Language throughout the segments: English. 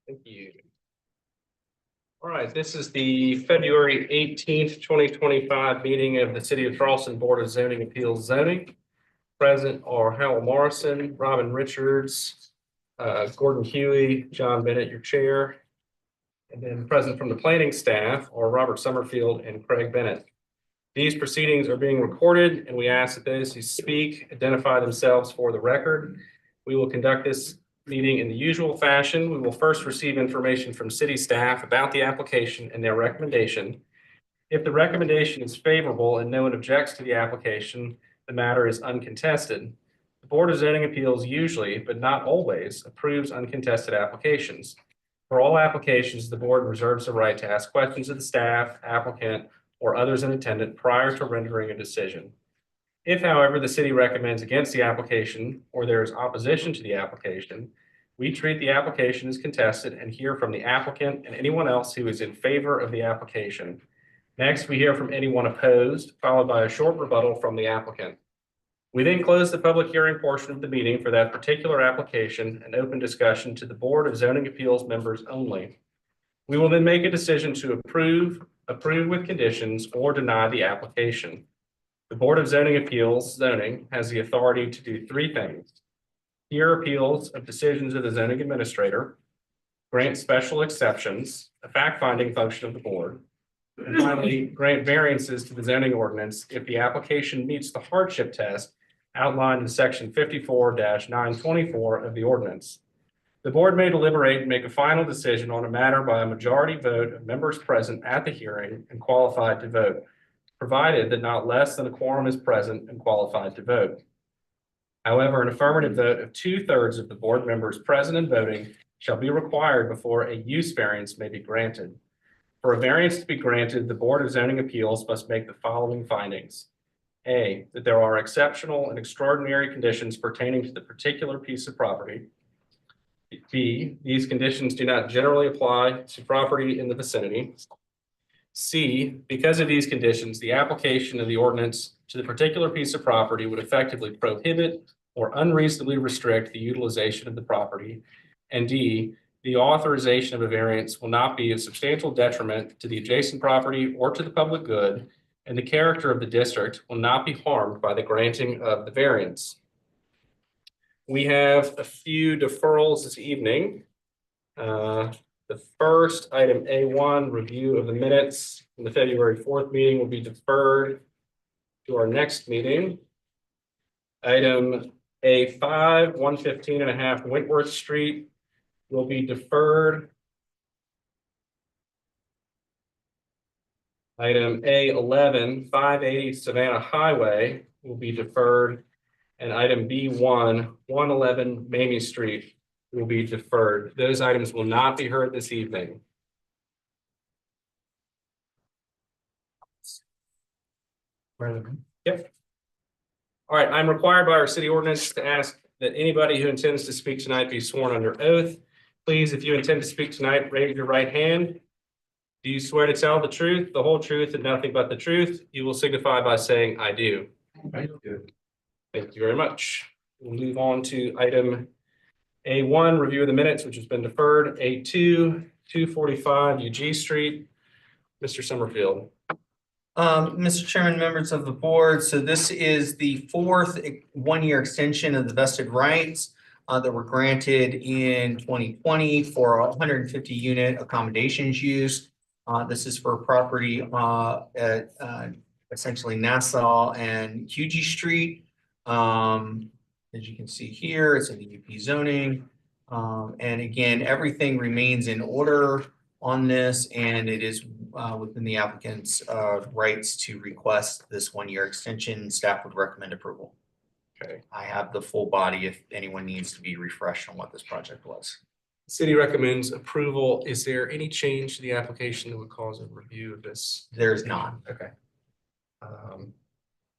Thank you. All right, this is the February 18th, 2025 meeting of the City of Charleston Board of Zoning Appeals Zoning. Present are Howell Morrison, Robin Richards, Gordon Huey, John Bennett, your chair. And then present from the planning staff are Robert Summerfield and Craig Bennett. These proceedings are being recorded, and we ask that those who speak identify themselves for the record. We will conduct this meeting in the usual fashion. We will first receive information from city staff about the application and their recommendation. If the recommendation is favorable and no one objects to the application, the matter is uncontested. The Board of Zoning Appeals usually, but not always, approves uncontested applications. For all applications, the board reserves the right to ask questions of the staff, applicant, or others in attendance prior to rendering a decision. If, however, the city recommends against the application or there is opposition to the application, we treat the application as contested and hear from the applicant and anyone else who is in favor of the application. Next, we hear from anyone opposed, followed by a short rebuttal from the applicant. We then close the public hearing portion of the meeting for that particular application and open discussion to the Board of Zoning Appeals members only. We will then make a decision to approve with conditions, or deny the application. The Board of Zoning Appeals zoning has the authority to do three things: hear appeals of decisions of the zoning administrator, grant special exceptions, a fact-finding function of the board, and finally, grant variances to the zoning ordinance if the application meets the hardship test outlined in section 54-924 of the ordinance. The board may deliberate and make a final decision on a matter by a majority vote of members present at the hearing and qualified to vote, provided that not less than a quorum is present and qualified to vote. However, an affirmative vote of 2/3 of the board members present and voting shall be required before a use variance may be granted. For a variance to be granted, the Board of Zoning Appeals must make the following findings. A, that there are exceptional and extraordinary conditions pertaining to the particular piece of property. B, these conditions do not generally apply to property in the vicinity. C, because of these conditions, the application of the ordinance to the particular piece of property would effectively prohibit or unreasonably restrict the utilization of the property. And D, the authorization of a variance will not be a substantial detriment to the adjacent property or to the public good, and the character of the district will not be harmed by the granting of the variance. We have a few deferrals this evening. The first item A1, review of the minutes from the February 4th meeting, will be deferred to our next meeting. Item A5, 115.5 Wentworth Street will be deferred. Item A11, 580 Savannah Highway will be deferred. And item B1, 111 Mamie Street will be deferred. Those items will not be heard this evening. Yep. All right, I'm required by our city ordinance to ask that anybody who intends to speak tonight be sworn under oath. Please, if you intend to speak tonight, raise your right hand. Do you swear to tell the truth, the whole truth, and nothing but the truth? You will signify by saying, I do. I do. Thank you very much. We'll move on to item A1, review of the minutes, which has been deferred. A2, 245 UG Street. Mr. Summerfield. Mr. Chairman, members of the board, so this is the fourth one-year extension of the vested rights that were granted in 2020 for 150 unit accommodations use. This is for property at essentially Nassau and Hugie Street. As you can see here, it's in the UP zoning. And again, everything remains in order on this, and it is within the applicant's rights to request this one-year extension. Staff would recommend approval. Okay. I have the full body if anyone needs to be refreshed on what this project was. City recommends approval. Is there any change to the application that would cause a review of this? There's not. Okay.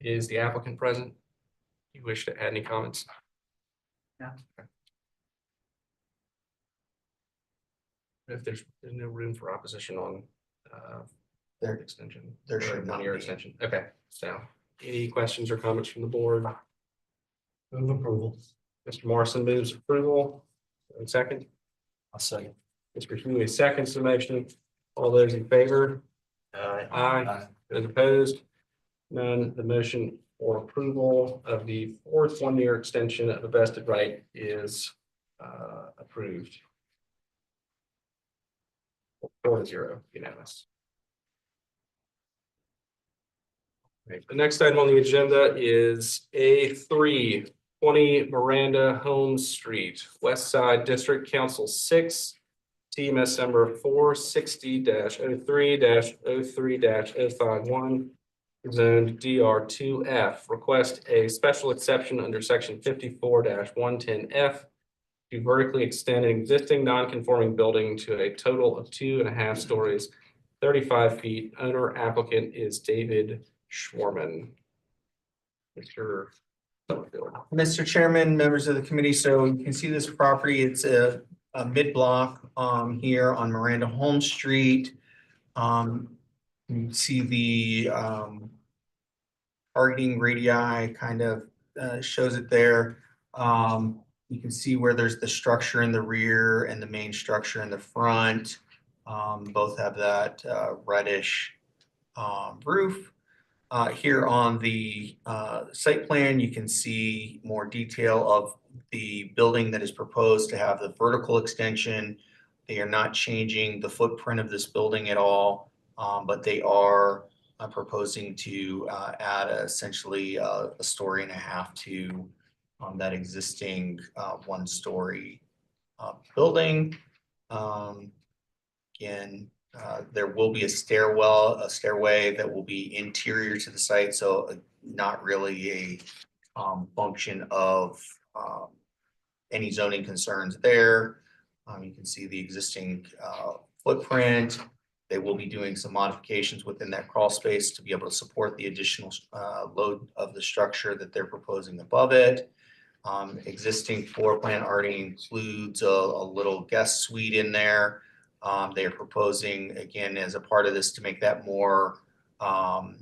Is the applicant present? You wish to add any comments? No. Okay. If there's no room for opposition on their extension, there should not be. Extension. Okay. So, any questions or comments from the board? Move approval. Mr. Morrison moves approval. And second. I'll second. Mr. Huey seconds the motion. All those in favor? Aye. Those opposed? None. The motion for approval of the fourth one-year extension of the vested right is approved. 4-0, unanimous. Right, the next item on the agenda is A3, 20 Miranda Holmes Street, West Side District Council 6, TMS number 460-03-03-051, zoned DR2F. Request a special exception under section 54-110F to vertically extend an existing non-conforming building to a total of 2.5 stories, 35 feet. Owner applicant is David Schwarman. Mr. Summerfield. Mr. Chairman, members of the committee, so you can see this property, it's a mid-block here on Miranda Holmes Street. You can see the targeting radii kind of shows it there. You can see where there's the structure in the rear and the main structure in the front. Both have that reddish roof. Here on the site plan, you can see more detail of the building that is proposed to have the vertical extension. They are not changing the footprint of this building at all, but they are proposing to add essentially a story and a half to that existing one-story building. Again, there will be a stairway that will be interior to the site, so not really a function of any zoning concerns there. You can see the existing footprint. They will be doing some modifications within that crawl space to be able to support the additional load of the structure that they're proposing above it. Existing floor plan already includes a little guest suite in there. They are proposing, again, as a part of this, to make that more of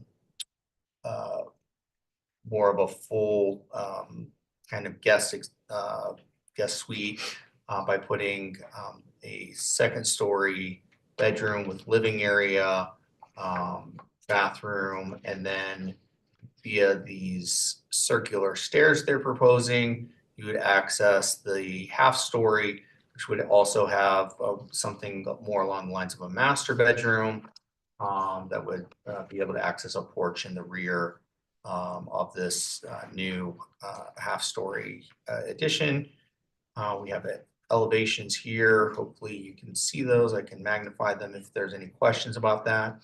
a full kind of guest suite by putting a second story bedroom with living area, bathroom, and then via these circular stairs they're proposing, you would access the half story, which would also have something more along the lines of a master bedroom that would be able to access a porch in the rear of this new half story addition. We have elevations here. Hopefully you can see those. I can magnify them if there's any questions about that.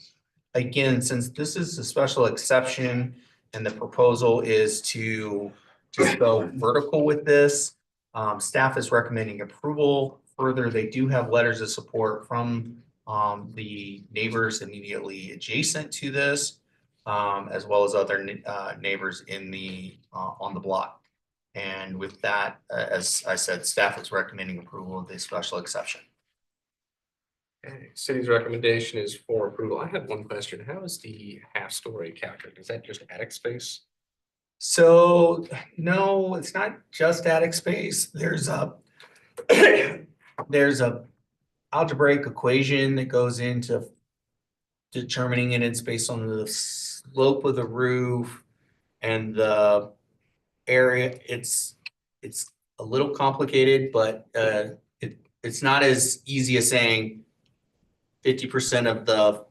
Again, since this is a special exception and the proposal is to just go vertical with this, staff is recommending approval. Further, they do have letters of support from the neighbors immediately adjacent to this, as well as other neighbors in the on the block. And with that, as I said, staff is recommending approval of the special exception. Okay, city's recommendation is for approval. I had one question. How is the half story calculated? Is that just attic space? So no, it's not just attic space. There's a algebraic equation that goes into determining it. It's based on the slope of the roof and the area. It's a little complicated, but it's not as easy as saying 50% of the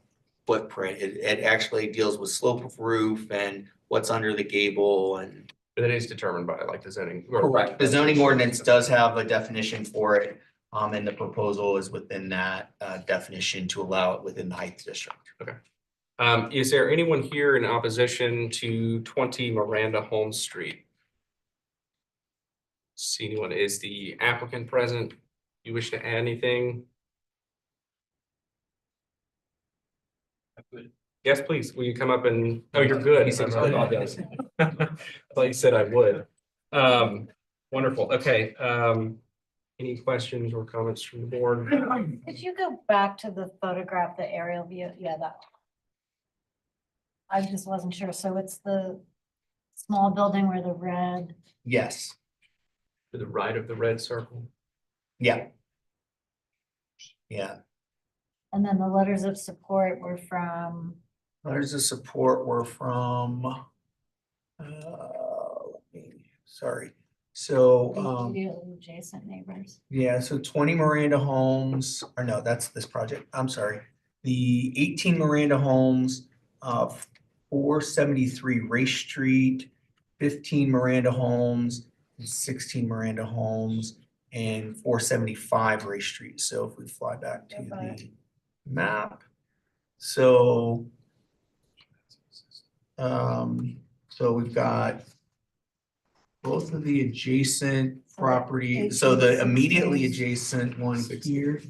footprint. It actually deals with slope of roof and what's under the gable, and That is determined by like the zoning. correct. The zoning ordinance does have a definition for it, and the proposal is within that definition to allow it within the Heights District. Okay. Is there anyone here in opposition to 20 Miranda Holmes Street? See anyone? Is the applicant present? You wish to add anything? Yes, please. Will you come up and, oh, you're good. He said I apologize. I thought you said I would. Wonderful. Okay. Any questions or comments from the board? Could you go back to the photograph, the aerial view? Yeah, that. I just wasn't sure. So it's the small building where the red. Yes. To the right of the red circle. Yeah. Yeah. And then the letters of support were from, Letters of support were from, sorry. So, the immediately adjacent neighbors. yeah, so 20 Miranda Homes, or no, that's this project. I'm sorry. The 18 Miranda Homes, 473 Race Street, 15 Miranda Homes, 16 Miranda Homes, and 475 Race Street. So if we fly back to the map, so so we've got both of the adjacent property, so the immediately adjacent one here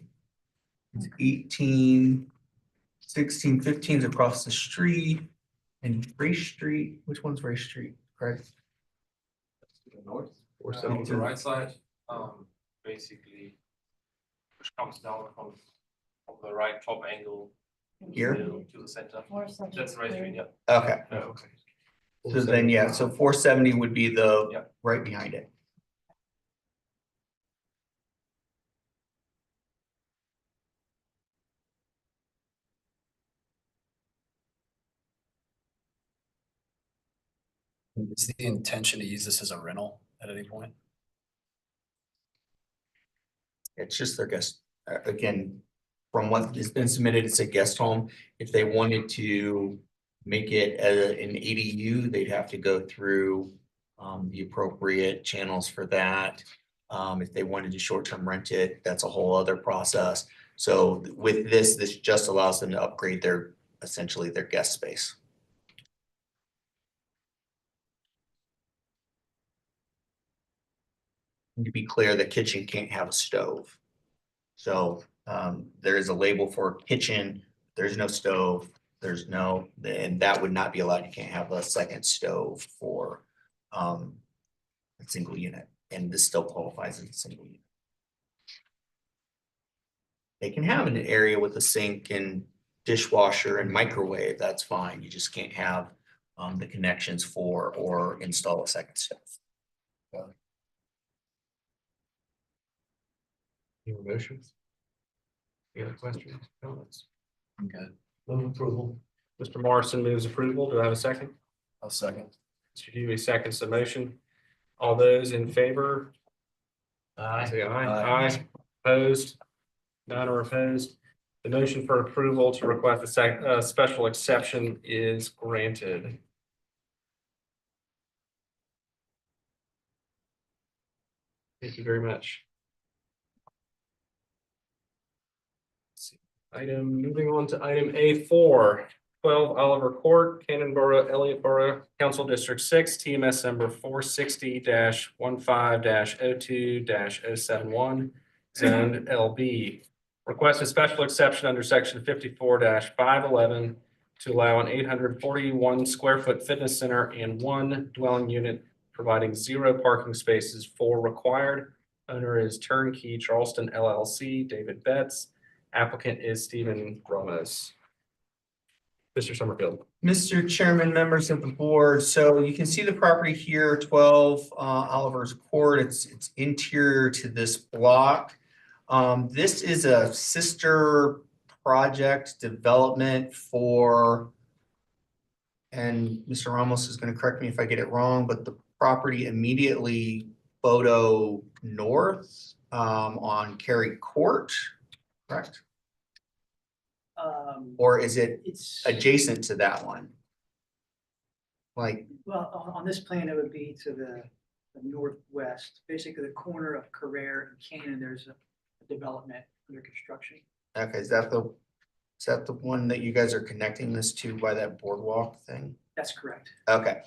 is 18, 16, 15 is across the street, and Race Street, which one's Race Street, Craig? North. Or On something. the right side, basically, which comes down from the right top angle. Here? To the center. That's the right street, yeah. Okay, Okay. so then, yeah, so 470 would be the Yeah. right behind it. Is the intention to use this as a rental at any point? It's just their guest, again, from what has been submitted, it's a guest home. If they wanted to make it an ADU, they'd have to go through the appropriate channels for that. If they wanted to short-term rent it, that's a whole other process. So with this just allows them to upgrade their, essentially their guest space. And to be clear, the kitchen can't have a stove. So there is a label for kitchen, there's no stove, and that would not be allowed. You can't have a second stove for a single unit, and this still qualifies as a single unit. They can have an area with a sink and dishwasher and microwave, that's fine. You just can't have the connections for or install a second stove. Any more motions? Any other questions, comments? I'm good. Move approval. Mr. Morrison moves approval. Do I have a second? I'll second. Mr. Huey seconds the motion. All those in favor? Say aye. Aye. Opposed? None are opposed. The motion for approval to request a special exception is granted. Thank you very much. Moving on to item A4, 12 Oliver Court, Cannonboro, Elliottboro, Council District 6, TMS number 460-15-02-071, zoned LB. Request a special exception under section 54-511 to allow an 841 square foot fitness center and one dwelling unit providing 0 parking spaces for required. Owner is Turnkey Charleston LLC, David Betts. Applicant is Stephen Ramos. Mr. Summerfield. Mr. Chairman, members of the board, so you can see the property here, 12 Oliver's Court. It's interior to this block. This is a sister project development for, and Mr. Ramos is going to correct me if I get it wrong, but the property immediately photo north on Cary Court, correct? Or is it It's, adjacent to that one? Like, well, on this plan, it would be to the northwest, basically the corner of Carrere and Cannon, there's a development under construction. okay, is that the one that you guys are connecting this to by that boardwalk thing? That's correct. Okay,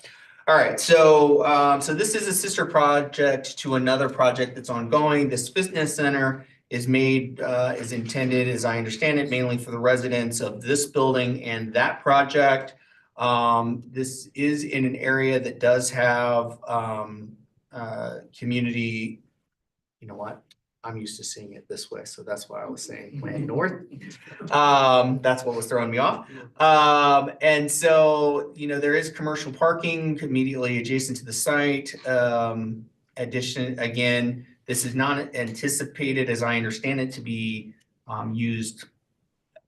all right, so so this is a sister project to another project that's ongoing. This fitness center is intended, as I understand it, mainly for the residents of this building and that project. This is in an area that does have community, you know what? I'm used to seeing it this way, so that's why I was saying plan north. That's what was throwing me off. And so, you know, there is commercial parking immediately adjacent to the site. Again, this is not anticipated, as I understand it, to be used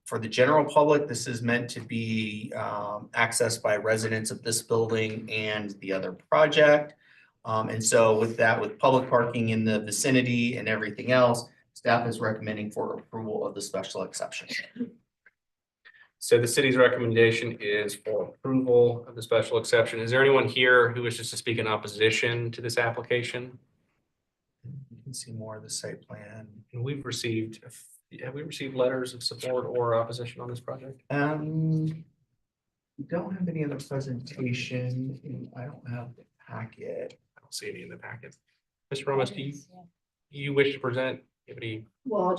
for the general public. This is meant to be accessed by residents of this building and the other project. And so with that, with public parking in the vicinity and everything else, staff is recommending for approval of the special exception. So the city's recommendation is for approval of the special exception. Is there anyone here who wishes to speak in opposition to this application? You can see more of the site plan. Have we received letters of support or opposition on this project? We don't have any other presentation, and I don't have the packet. I don't see any in the packet. Mr. Ramos, do you wish to present? Anybody? Well, I'll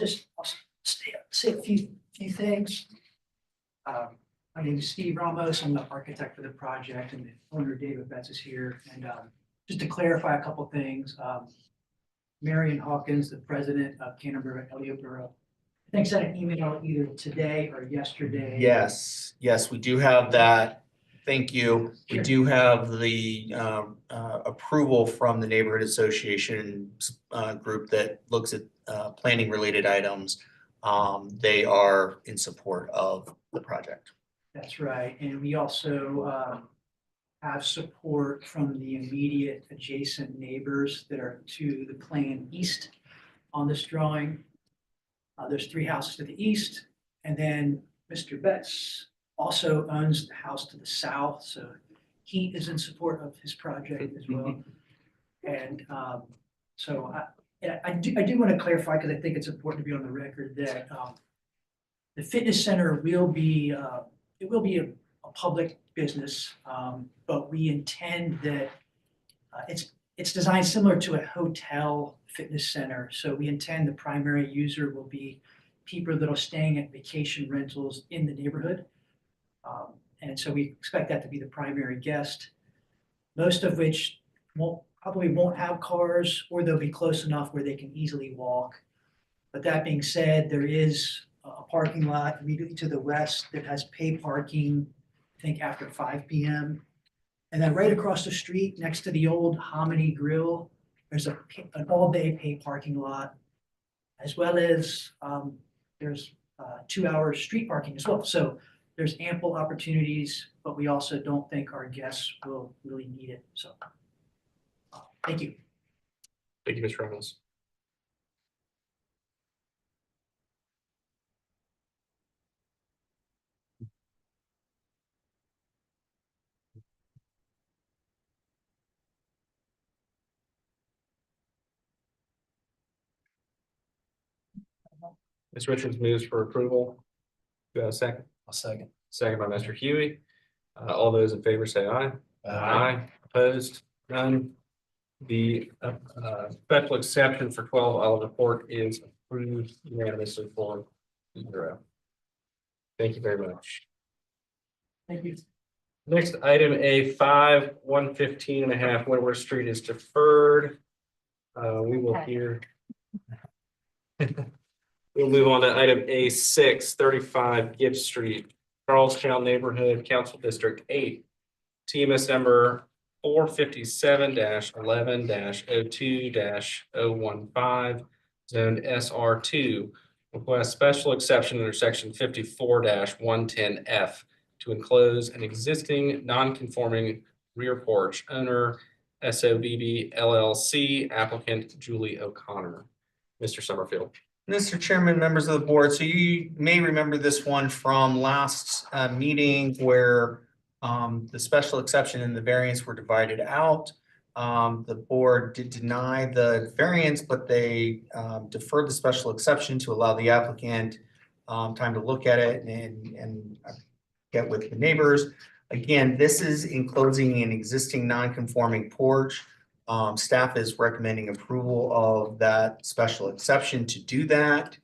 say a few things. My name is Steve Ramos. I'm the architect for the project, and the owner David Betts is here. And just to clarify a couple things, Marion Hawkins, the president of Canterbury Elliott Borough, I think sent an email either today or yesterday. Yes, we do have that. Thank you. We Sure. do have the approval from the neighborhood association group that looks at planning related items. They are in support of the project. That's right. And we also have support from the immediate adjacent neighbors that are to the plan east on this drawing. There's 3 houses to the east, and then Mr. Betts also owns the house to the south, so he is in support of his project as well. And so I do want to clarify, because I think it's important to be on the record, that the fitness center will be a public business, but we intend that it's designed similar to a hotel fitness center. So we intend the primary user will be people that are staying at vacation rentals in the neighborhood. And so we expect that to be the primary guest, most of which probably won't have cars, or they'll be close enough where they can easily walk. But that being said, there is a parking lot immediately to the west that has paid parking, I think after 5 p.m. And then right across the street, next to the old Hominy Grill, there's an all-day paid parking lot, as well as there's 2-hour street parking as well. So there's ample opportunities, but we also don't think our guests will really need it. So thank you. Thank you, Mr. Reynolds. Ms. Richards moves for approval. Do I have a second? I'll second. Second by Mr. Huey. All those in favor say aye. Opposed? None. The special exception for 12 Oliver Court is approved unanimously for 0. Thank you very much. Thank you. Next item A5, 115.5 Wentworth Street is deferred. We will hear. We'll move on to item A6, 35 Gibbs Street, Charlestown Neighborhood Council District 8. TMS number 457-11-02-015, zoned SR2. Request special exception under section 54-110F to enclose an existing non-conforming rear porch. Owner SOBB LLC, applicant Julie O'Connor. Mr. Summerfield. Mr. Chairman, members of the board, so you may remember this one from last meeting where the special exception and the variance were divided out. The board did deny the variance, but they deferred the special exception to allow the applicant time to look at it and get with the neighbors. Again, this is enclosing an existing non-conforming porch. Staff is recommending approval of that special exception to do that.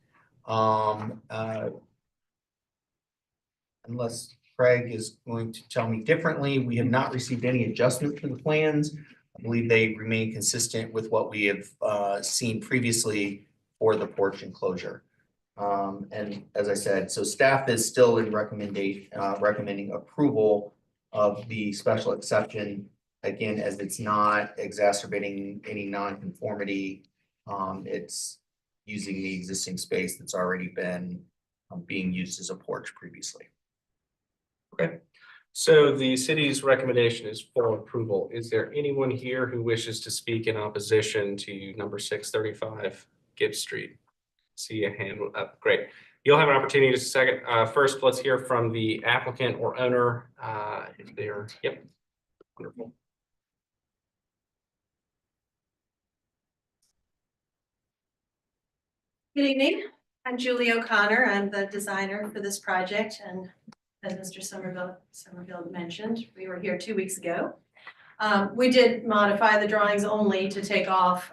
Unless Craig is going to tell me differently, we have not received any adjustment to the plans. I believe they remain consistent with what we have seen previously for the porch enclosure. And as I said, so staff is still in recommending approval of the special exception. Again, as it's not exacerbating any nonconformity, it's using the existing space that's already been being used as a porch previously. So the city's recommendation is for approval. Is there anyone here who wishes to speak in opposition to number 635 Gibbs Street? See a hand up. Great. You'll have an opportunity in just a second. First, let's hear from the applicant or owner. If they're, yep. Wonderful. Good evening. I'm Julie O'Connor. I'm the designer for this project, and as Mr. Somerville mentioned, we were here 2 weeks ago. We did modify the drawings only to take off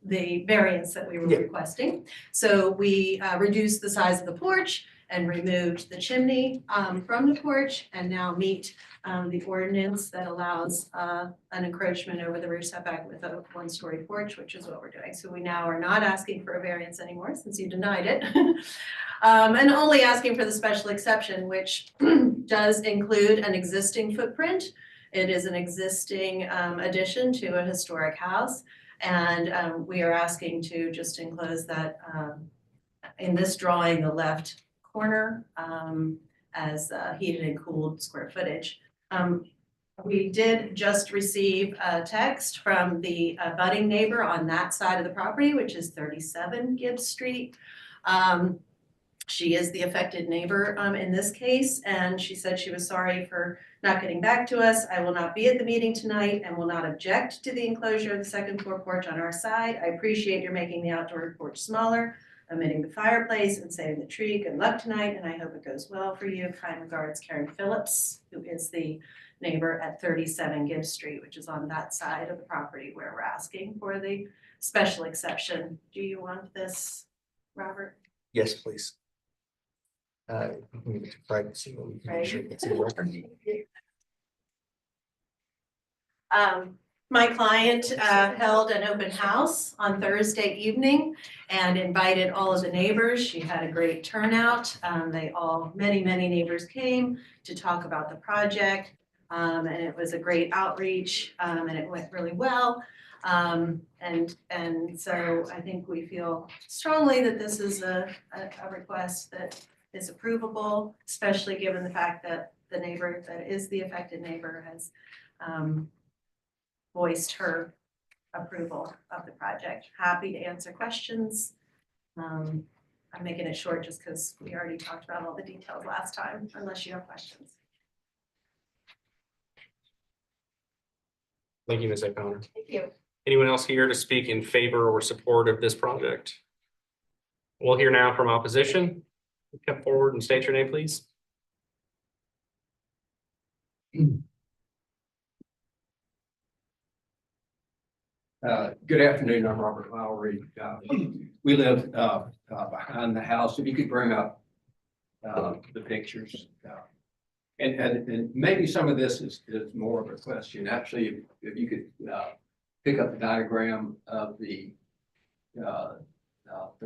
the variance that we were requesting. So we reduced the size of the porch and removed the chimney from the porch, and now meet the ordinance that allows an encroachment over the rear setback with a one-story porch, which is what we're doing. So we now are not asking for a variance anymore since you denied it. And only asking for the special exception, which does include an existing footprint. It is an existing addition to a historic house. And we are asking to just enclose that in this drawing, the left corner as heated and cooled square footage. We did just receive a text from the budding neighbor on that side of the property, which is 37 Gibbs Street. She is the affected neighbor in this case, and she said she was sorry for not getting back to us. I will not be at the meeting tonight and will not object to the enclosure of the second floor porch on our side. I appreciate your making the outdoor porch smaller, omitting the fireplace and saving the tree. Good luck tonight, and I hope it goes well for you. Kind regards, Karen Phillips, who is the neighbor at 37 Gibbs Street, which is on that side of the property where we're asking for the special exception. Do you want this, Robert? Yes, please. Move it to privacy. But we can make sure it's in the record. My client held an open house on Thursday evening and invited all of the neighbors. She had a great turnout. Many neighbors came to talk about the project. And it was a great outreach, and it went really well. And so I think we feel strongly that this is a request that is approvable, especially given the fact that the neighbor that is the affected neighbor has voiced her approval of the project. Happy to answer questions. I'm making it short just because we already talked about all the details last time, unless you have questions. Thank you, Ms. O'Connor. Thank you. Anyone else here to speak in favor or support of this project? We'll hear now from opposition. Come forward and state your name, please. Good afternoon, I'm Robert Lowry. We live behind the house. If you could bring up the pictures. And maybe some of this is more of a question. Actually, if you could pick up the diagram of the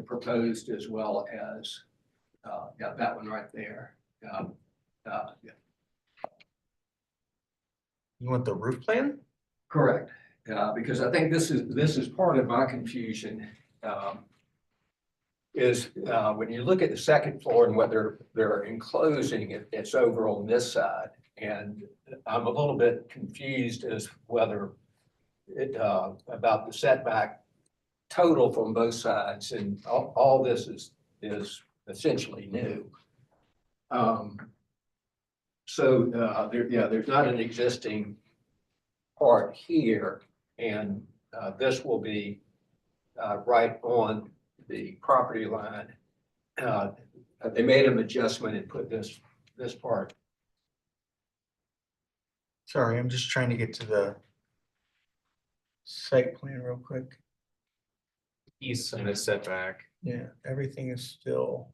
proposed as well as that one right there. Yeah. You want the roof plan? Correct. Because I think this is part of my confusion. Is when you look at the second floor and what they're enclosing, it's over on this side. And I'm a little bit confused as whether about the setback total from both sides, and all this is essentially new. There's not an existing part here, and this will be right on the property line. They made an adjustment and put this part. Sorry, I'm just trying to get to the site plan real quick. East side is setback. Yeah, everything is still.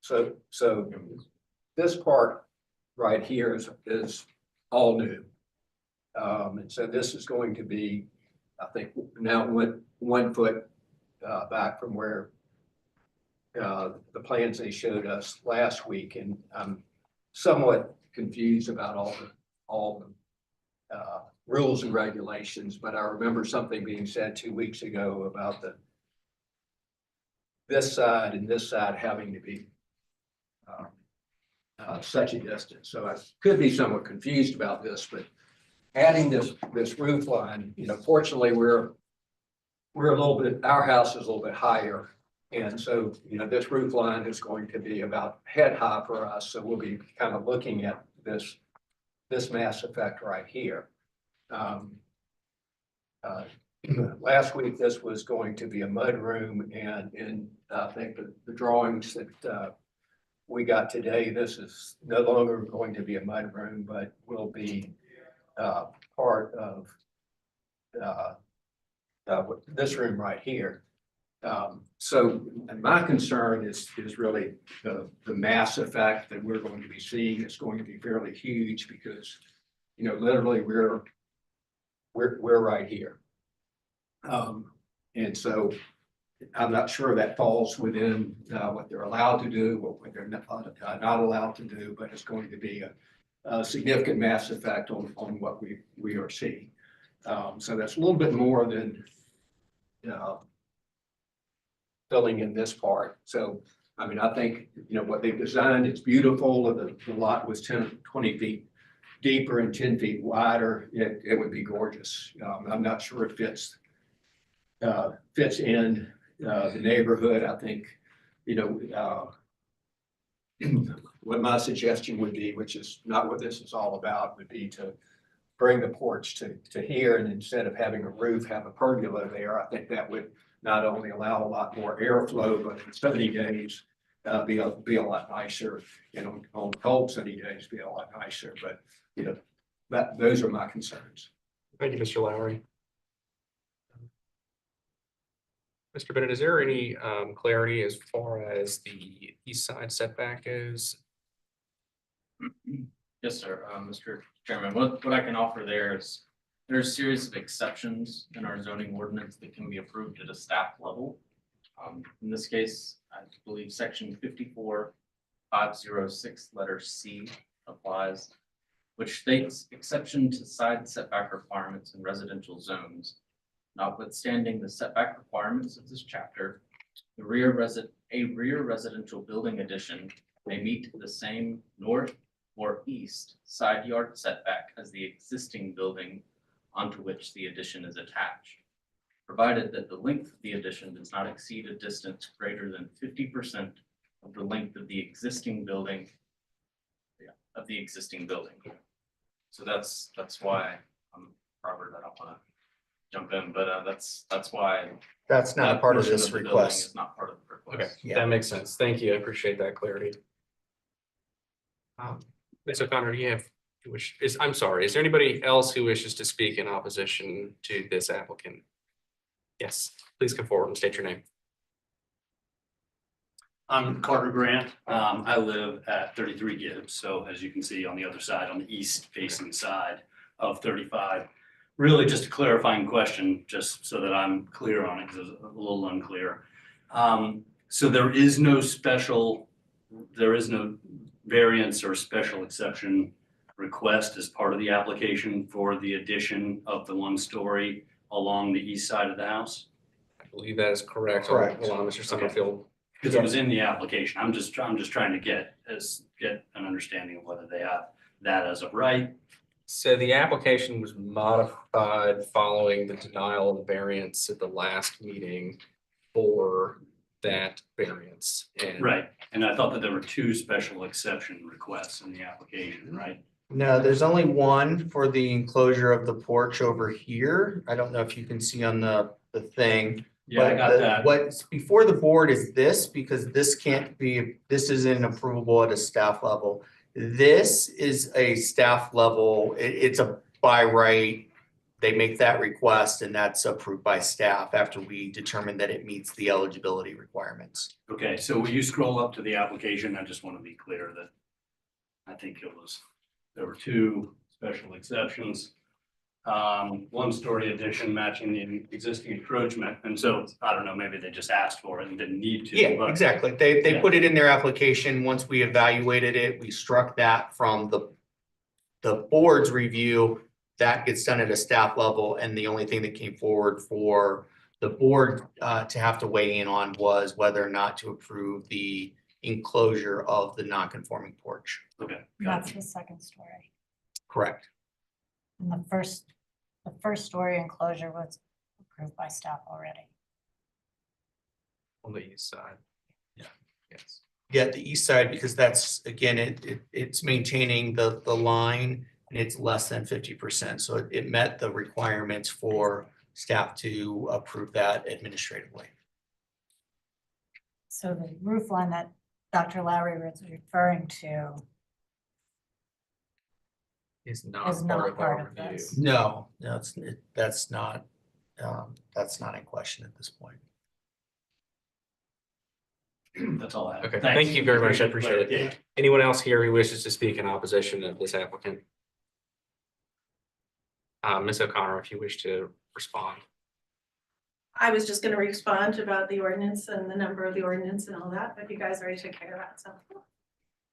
So this part right here is all new. And so this is going to be, I think, now 1 foot back from where the plans they showed us last week, and I'm somewhat confused about all the rules and regulations. But I remember something being said 2 weeks ago about this side and this side having to be such a distance. So I could be somewhat confused about this, but adding this roof line, fortunately, we're a little bit, our house is a little bit higher. And so, this roof line is going to be about head high for us. So we'll be kind of looking at this mass effect right here. Last week, this was going to be a mud room, and in, I think the drawings that we got today, this is no longer going to be a mud room, but will be part of this room right here. So my concern is really the mass effect that we're going to be seeing is going to be fairly huge because, literally we're right here. And so I'm not sure that falls within what they're allowed to do, or what they're not allowed to do, but it's going to be a significant mass effect on what we are seeing. So that's a little bit more than filling in this part. So, I mean, I think, what they've designed, it's beautiful. The lot was 20 feet deeper and 10 feet wider. It would be gorgeous. I'm not sure it fits in the neighborhood. I think, what my suggestion would be, which is not what this is all about, would be to bring the porch to here, and instead of having a roof, have a pergola there. I think that would not only allow a lot more airflow, but in sunny days, be a lot nicer. On cold sunny days, be a lot nicer. But those are my concerns. Thank you, Mr. Lowry. Mr. Bennett, is there any clarity as far as the east side setback goes? Yes, sir. Mr. Chairman, what I can offer there is there's a series of exceptions in our zoning ordinance that can be approved at a staff level. In this case, I believe section 54.506 letter C applies, which states exception to side setback requirements in residential zones. Notwithstanding the setback requirements of this chapter, a rear residential building addition may meet the same north or east side yard setback as the existing building onto which the addition is attached, provided that the length of the addition does not exceed a distance greater than 50% of the length of the existing building. So that's why Robert, I don't want to jump in, but that's why That's not that part of portion this the building request. is not part of the request. Okay, Yeah. that makes sense. Thank you. I appreciate that clarity. Ms. O'Connor, do you have, I'm sorry, is there anybody else who wishes to speak in opposition to this applicant? Yes, please come forward and state your name. I'm Carter Grant. I live at 33 Gibbs. So as you can see on the other side, on the east facing side of 35. Really just a clarifying question, just so that I'm clear on it, because it's a little unclear. So there is no variance or special exception request as part of the application for the addition of the 1-story along the east side of the house? I believe that is correct. Correct. Hold on, Mr. Summerfield. Because it was in the application. I'm just trying to get an understanding of whether they have that as of right. So the application was modified following the denial of the variance at the last meeting for that variance. And Right, and I thought that there were 2 special exception requests in the application, right? No, there's only one for the enclosure of the porch over here. I don't know if you can see on the thing. Yeah, I But got that. What's before the board is this, because this isn't approvable at a staff level. This is a staff level, it's a by right. They make that request and that's approved by staff after we determine that it meets the eligibility requirements. Okay, so will you scroll up to the application? I just want to be clear that I think there were 2 special exceptions. 1-story addition matching the existing encroachment. And so, I don't know, maybe they just asked for it and didn't need to. Yeah, but- exactly. They Yeah. put it in their application. Once we evaluated it, we struck that from the board's review. That gets done at a staff level, and the only thing that came forward for the board to have to weigh in on was whether or not to approve the enclosure of the non-conforming porch. Okay, got That's it. the second story. Correct. And the first story enclosure was approved by staff already. On the east side. Yeah. Yes. Yeah, the east side, because that's, again, it's maintaining the line and it's less than 50%. So it met the requirements for staff to approve that administratively. So the roof line that Dr. Lowry was referring to Is not is part not of our part of review. this. No, that's not in question at this point. That's all I have. Okay, Thanks. thank you very much. I good appreciate it. clarity. Anyone else here who wishes to speak in opposition of this applicant? Ms. O'Connor, if you wish to respond. I was just gonna respond about the ordinance and the number of the ordinance and all that, but you guys already took care of that, so.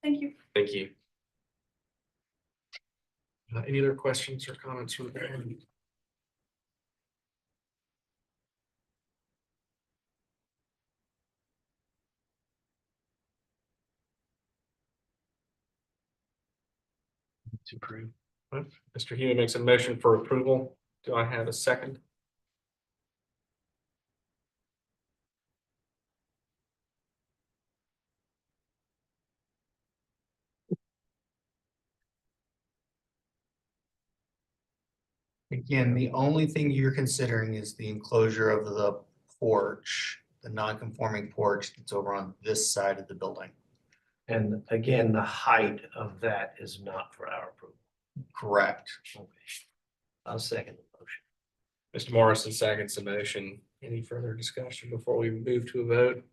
Thank you. Thank you. Any other questions or comments from the board? To approve. Right. Mr. Hewitt makes a motion for approval. Do I have a second? Again, the only thing you're considering is the enclosure of the porch, the non-conforming porch that's over on this side of the building. And again, the height of that is not for our approval. Correct. Okay. I'll second the motion. Mr. Morrison seconds the motion. Any further discussion before we move to a vote?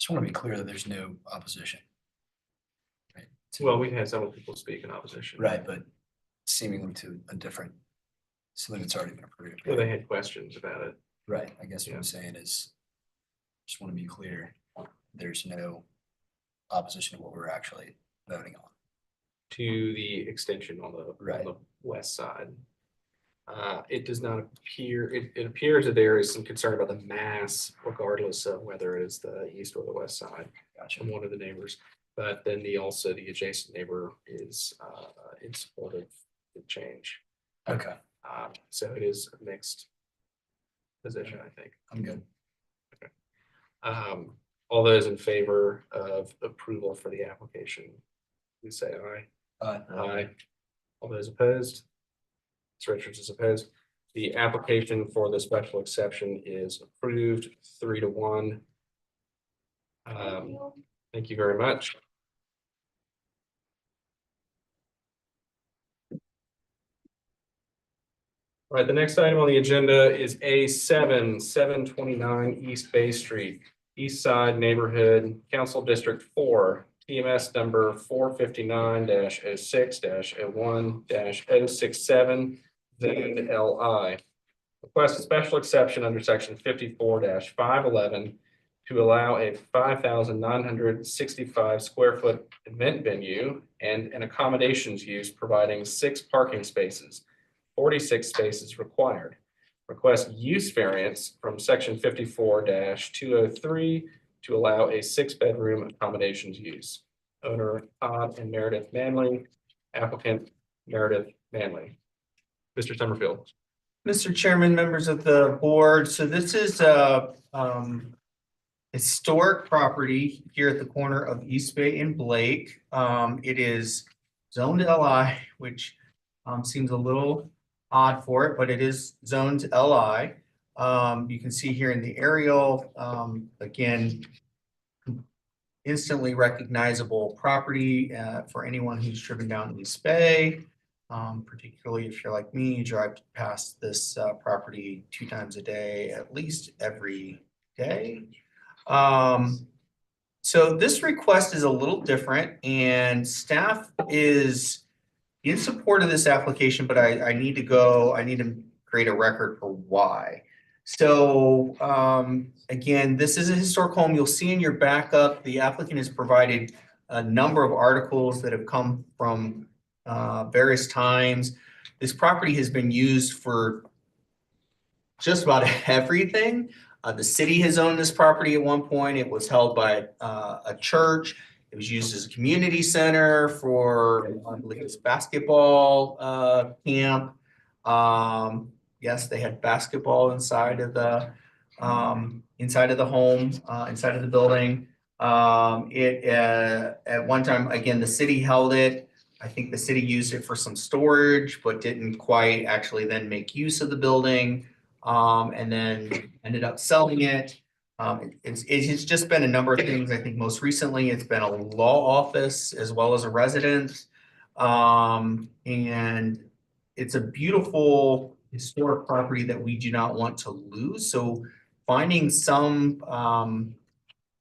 Just want to be clear that there's no opposition. Right. Well, we've had several people speak in opposition. Right, but seemingly to a different, something that's already been approved. Well, they had questions about it. Right, I guess what Yeah. I'm saying is, just want to be clear, there's no opposition to what we're actually voting on. To the extension on the Right. west side. It does not appear, it appears that there is some concern about the mass regardless of whether it is the east or the west side Gotcha. from one of the neighbors. But then also the adjacent neighbor is in support of the change. Okay, So it is a mixed position, I think. I'm good. All those in favor of approval for the application, please say aye. Aye. All those opposed? Ms. Richards is opposed. The application for the special exception is approved 3-1. Thank you very much. All right, the next item on the agenda is A7, 729 East Bay Street, East Side Neighborhood, Council District 4, TMS number 459-06-01-067, ZLI. Request a special exception under section 54-511 to allow a 5,965 square foot event venue and an accommodations use providing 6 parking spaces. 46 spaces required. Request use variance from section 54-203 to allow a 6-bedroom accommodations use. Owner Todd and Meredith Manley, applicant Meredith Manley. Mr. Summerfield. Mr. Chairman, members of the board, so this is a historic property here at the corner of East Bay and Blake. It is zoned LI, which seems a little odd for it, but it is zoned LI. You can see here in the aerial, again, instantly recognizable property for anyone who's driven down East Bay. Particularly if you're like me, you drive past this property 2 times a day, at least every day. So this request is a little different and staff is in support of this application, but I need to create a record for why. So again, this is a historic home. You'll see in your backup, the applicant has provided a number of articles that have come from various times. This property has been used for just about everything. The city has owned this property at one point. It was held by a church. It was used as a community center for, I believe it's basketball camp. Yes, they had basketball inside of the home, inside of the building. At one time, again, the city held it. I think the city used it for some storage, but didn't quite actually then make use of the building. And then ended up selling it. It's just been a number of things. I think most recently it's been a law office as well as a residence. And it's a beautiful historic property that we do not want to lose. So finding some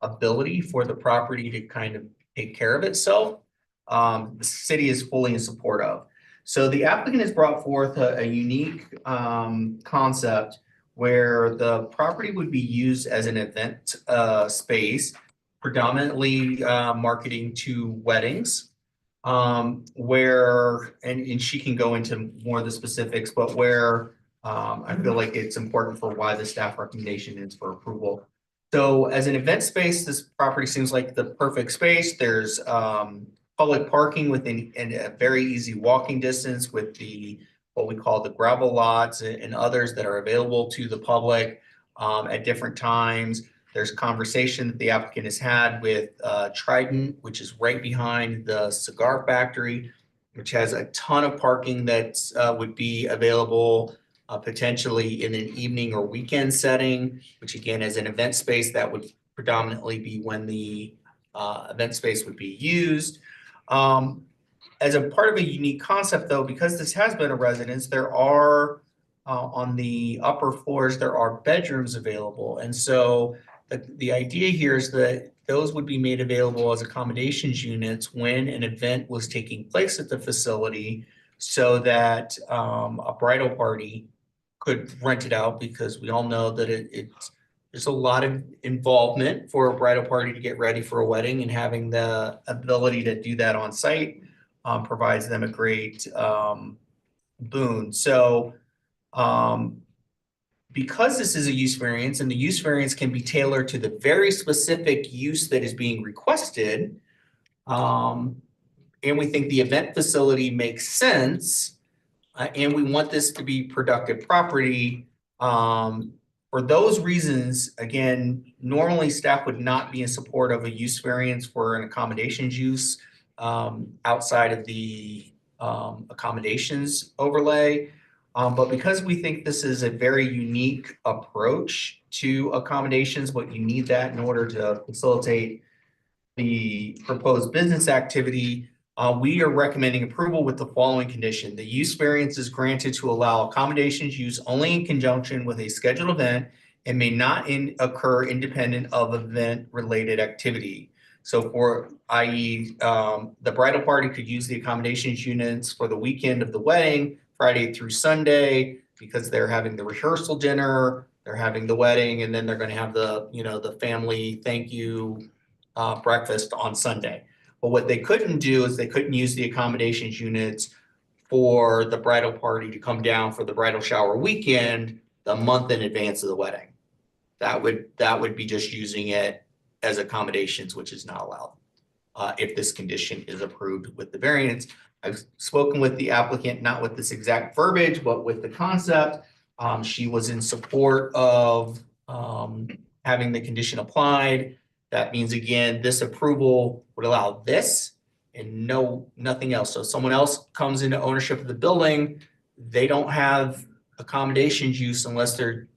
ability for the property to kind of take care of itself, the city is fully in support of. So the applicant has brought forth a unique concept where the property would be used as an event space, predominantly marketing to weddings, where, and she can go into more of the specifics, but where I feel like it's important for why the staff recommendation is for approval. So as an event space, this property seems like the perfect space. There's public parking within a very easy walking distance with the what we call the gravel lots and others that are available to the public at different times. There's conversation that the applicant has had with Trident, which is right behind the cigar factory, which has a ton of parking that would be available potentially in an evening or weekend setting, which again, as an event space, that would predominantly be when the event space would be used. As a part of a unique concept though, because this has been a residence, there are on the upper floors, there are bedrooms available. And so the idea here is that those would be made available as accommodations units when an event was taking place at the facility so that a bridal party could rent it out, because we all know that there's a lot of involvement for a bridal party to get ready for a wedding, and having the ability to do that on site provides them a great boon. So because this is a use variance and the use variance can be tailored to the very specific use that is being requested, and we think the event facility makes sense, and we want this to be productive property, for those reasons, again, normally staff would not be in support of a use variance for an accommodations use outside of the accommodations overlay. But because we think this is a very unique approach to accommodations, but you need that in order to facilitate the proposed business activity, we are recommending approval with the following condition. The use variance is granted to allow accommodations use only in conjunction with a scheduled event and may not occur independent of event-related activity. So for, i.e., the bridal party could use the accommodations units for the weekend of the wedding, Friday through Sunday, because they're having the rehearsal dinner, they're having the wedding, and then they're going to have the, the family thank you breakfast on Sunday. But what they couldn't do is they couldn't use the accommodations units for the bridal party to come down for the bridal shower weekend the month in advance of the wedding. That would be just using it as accommodations, which is not allowed if this condition is approved with the variance. I've spoken with the applicant, not with this exact verbiage, but with the concept. She was in support of having the condition applied. That means, again, this approval would allow this and nothing else. So if someone else comes into ownership of the building, they don't have accommodations use unless they're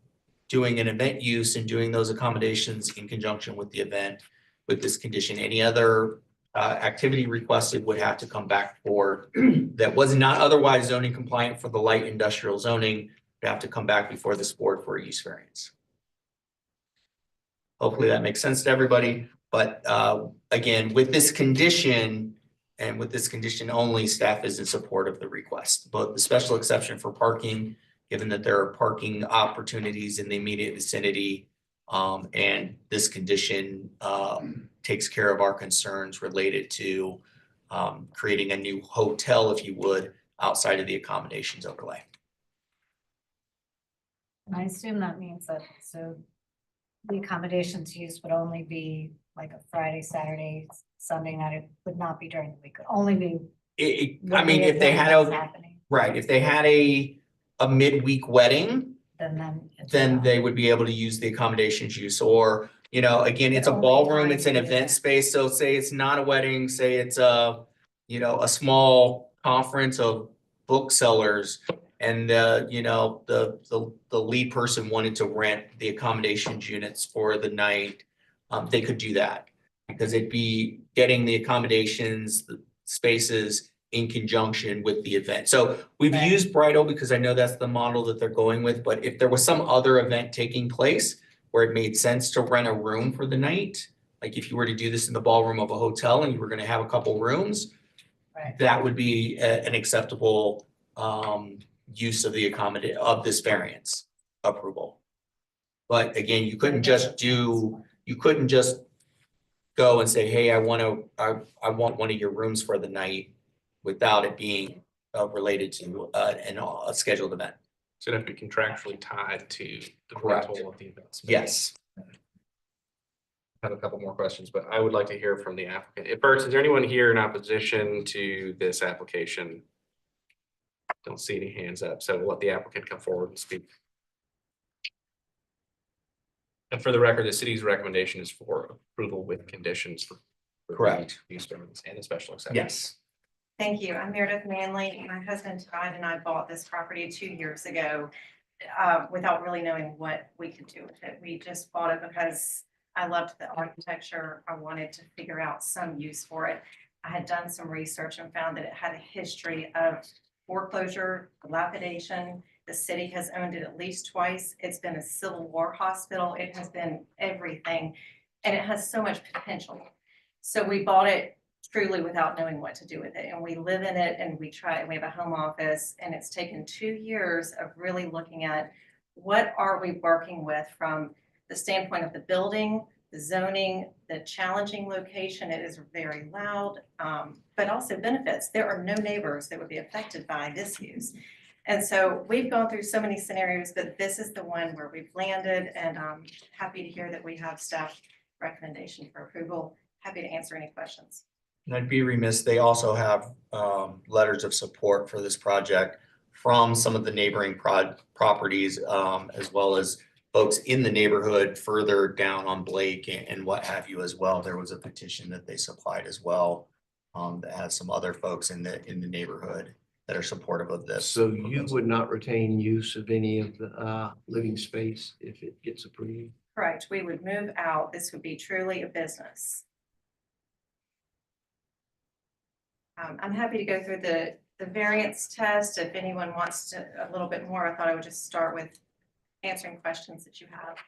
doing an event use and doing those accommodations in conjunction with the event with this condition. Any other activity requested would have to come back for that was not otherwise zoning compliant for the light industrial zoning, would have to come back before this board for a use variance. Hopefully that makes sense to everybody. But again, with this condition and with this condition only, staff is in support of the request. But the special exception for parking, given that there are parking opportunities in the immediate vicinity, and this condition takes care of our concerns related to creating a new hotel, if you would, outside of the accommodations overlay. I assume that means that, so the accommodations used would only be like a Friday, Saturday, Sunday night. It would not be during the week, it would only be. I mean, if they had that's a, happening, right, if they had a midweek wedding, then it's then not. they would be able to use the accommodations use, or, you know, again, it's a Only ballroom, time it's an the event event. space, so say it's not a wedding, say it's a, you know, a small conference of booksellers, and you know, the lead person wanted to rent the accommodations units for the night, they could do that. Because it'd be getting the accommodations, the spaces in conjunction with the event. So we've Right. used Bridal because I know that's the model that they're going with, but if there was some other event taking place where it made sense to rent a room for the night, like if you were to do this in the ballroom of a hotel and you were gonna have a couple rooms, Right. that would be an acceptable use of the of this variance approval. But again, you couldn't just go and say, hey, I want one of your rooms for the night without it being related to a scheduled event. So it'd have to be contractually tied to the Correct. rental of the event space. Yes. I have a couple more questions, but I would like to hear from the applicant. First, is there anyone here in opposition to this application? Don't see any hands up, so we'll let the applicant come forward and speak. And for the record, the city's recommendation is for approval with conditions for the Correct. use variance and a special exception. Yes. Thank you. I'm Meredith Manley. My husband Todd and I bought this property 2 years ago without really knowing what we could do with it. We just bought it because I loved the architecture. I wanted to figure out some use for it. I had done some research and found that it had a history of foreclosure, dilapidation. The city has owned it at least twice. It's been a Civil War hospital. It has been everything, and it has so much potential. So we bought it truly without knowing what to do with it. And we live in it and we have a home office, and it's taken 2 years of really looking at what are we working with from the standpoint of the building, the zoning, the challenging location. It is very loud, but also benefits. There are no neighbors that would be affected by this use. And so we've gone through so many scenarios, but this is the one where we've landed, and I'm happy to hear that we have staff recommendation for approval. Happy to answer any questions. And I'd be remiss, they also have letters of support for this project from some of the neighboring properties, as well as folks in the neighborhood further down on Blake and what have you as well. There was a petition that they supplied as well, that has some other folks in the neighborhood that are supportive of this. So you would not retain use of any of the living space if it gets approved? Correct. We would move out. This would be truly a business. I'm happy to go through the variance test. If anyone wants to a little bit more, I thought I would just start with answering questions that you have.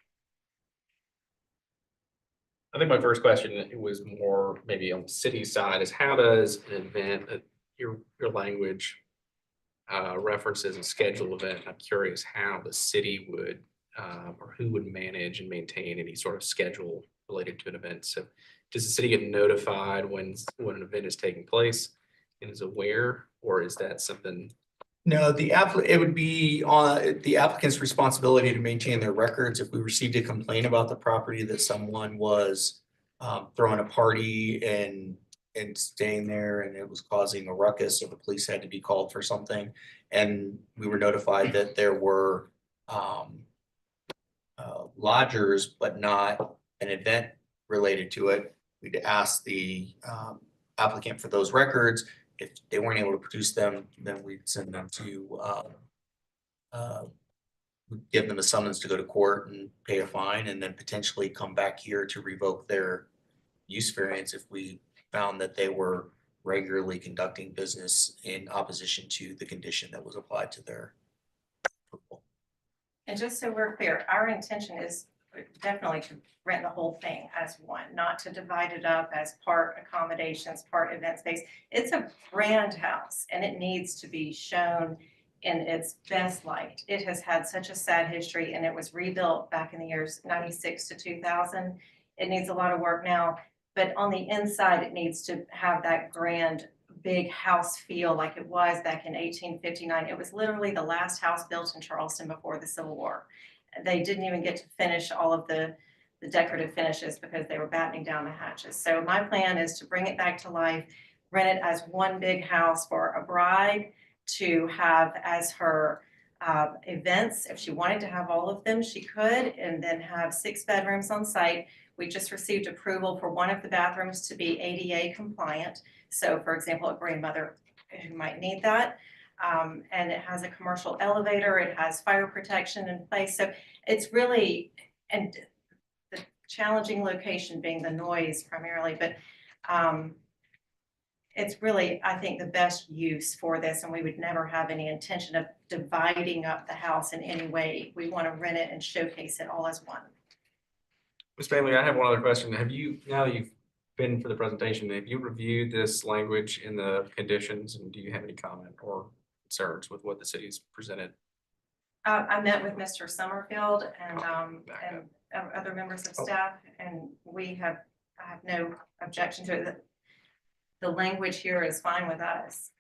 I think my first question, it was more maybe on the city side, is how does an event, your language references a scheduled event. I'm curious how the city would or who would manage and maintain any sort of schedule related to an event. So does the city get notified when an event is taking place and is aware, or is that something? No, it would be on the applicant's responsibility to maintain their records. If we received a complaint about the property that someone was throwing a party and staying there and it was causing a ruckus, or the police had to be called for something, and we were notified that there were lodgers, but not an event related to it, we'd ask the applicant for those records. If they weren't able to produce them, then we'd send them to give them a summons to go to court and pay a fine, and then potentially come back here to revoke their use variance if we found that they were regularly conducting business in opposition to the condition that was applied to their approval. And just so we're clear, our intention is definitely to rent the whole thing as one, not to divide it up as part accommodations, part event space. It's a grand house and it needs to be shown in its best light. It has had such a sad history, and it was rebuilt back in the years 96 to 2000. It needs a lot of work now, but on the inside, it needs to have that grand big house feel like it was back in 1859. It was literally the last house built in Charleston before the Civil War. they didn't even get to finish all of the decorative finishes because they were battening down the hatches. So my plan is to bring it back to life, rent it as one big house for a bride to have as her events. If she wanted to have all of them, she could, and then have 6 bedrooms on site. We just received approval for one of the bathrooms to be ADA compliant. So for example, a grandmother who might need that. And it has a commercial elevator, it has fire protection in place. So it's really, and the challenging location being the noise primarily, but it's really, I think, the best use for this, and we would never have any intention of dividing up the house in any way. We want to rent it and showcase it all as one. Ms. Bailey, I have one other question. Have you, now that you've been for the presentation, have you reviewed this language in the conditions, and do you have any comment or concerns with what the city's presented? I met with Mr. Summerfield and other members of staff, and I have no objection to it. The language here is fine with us.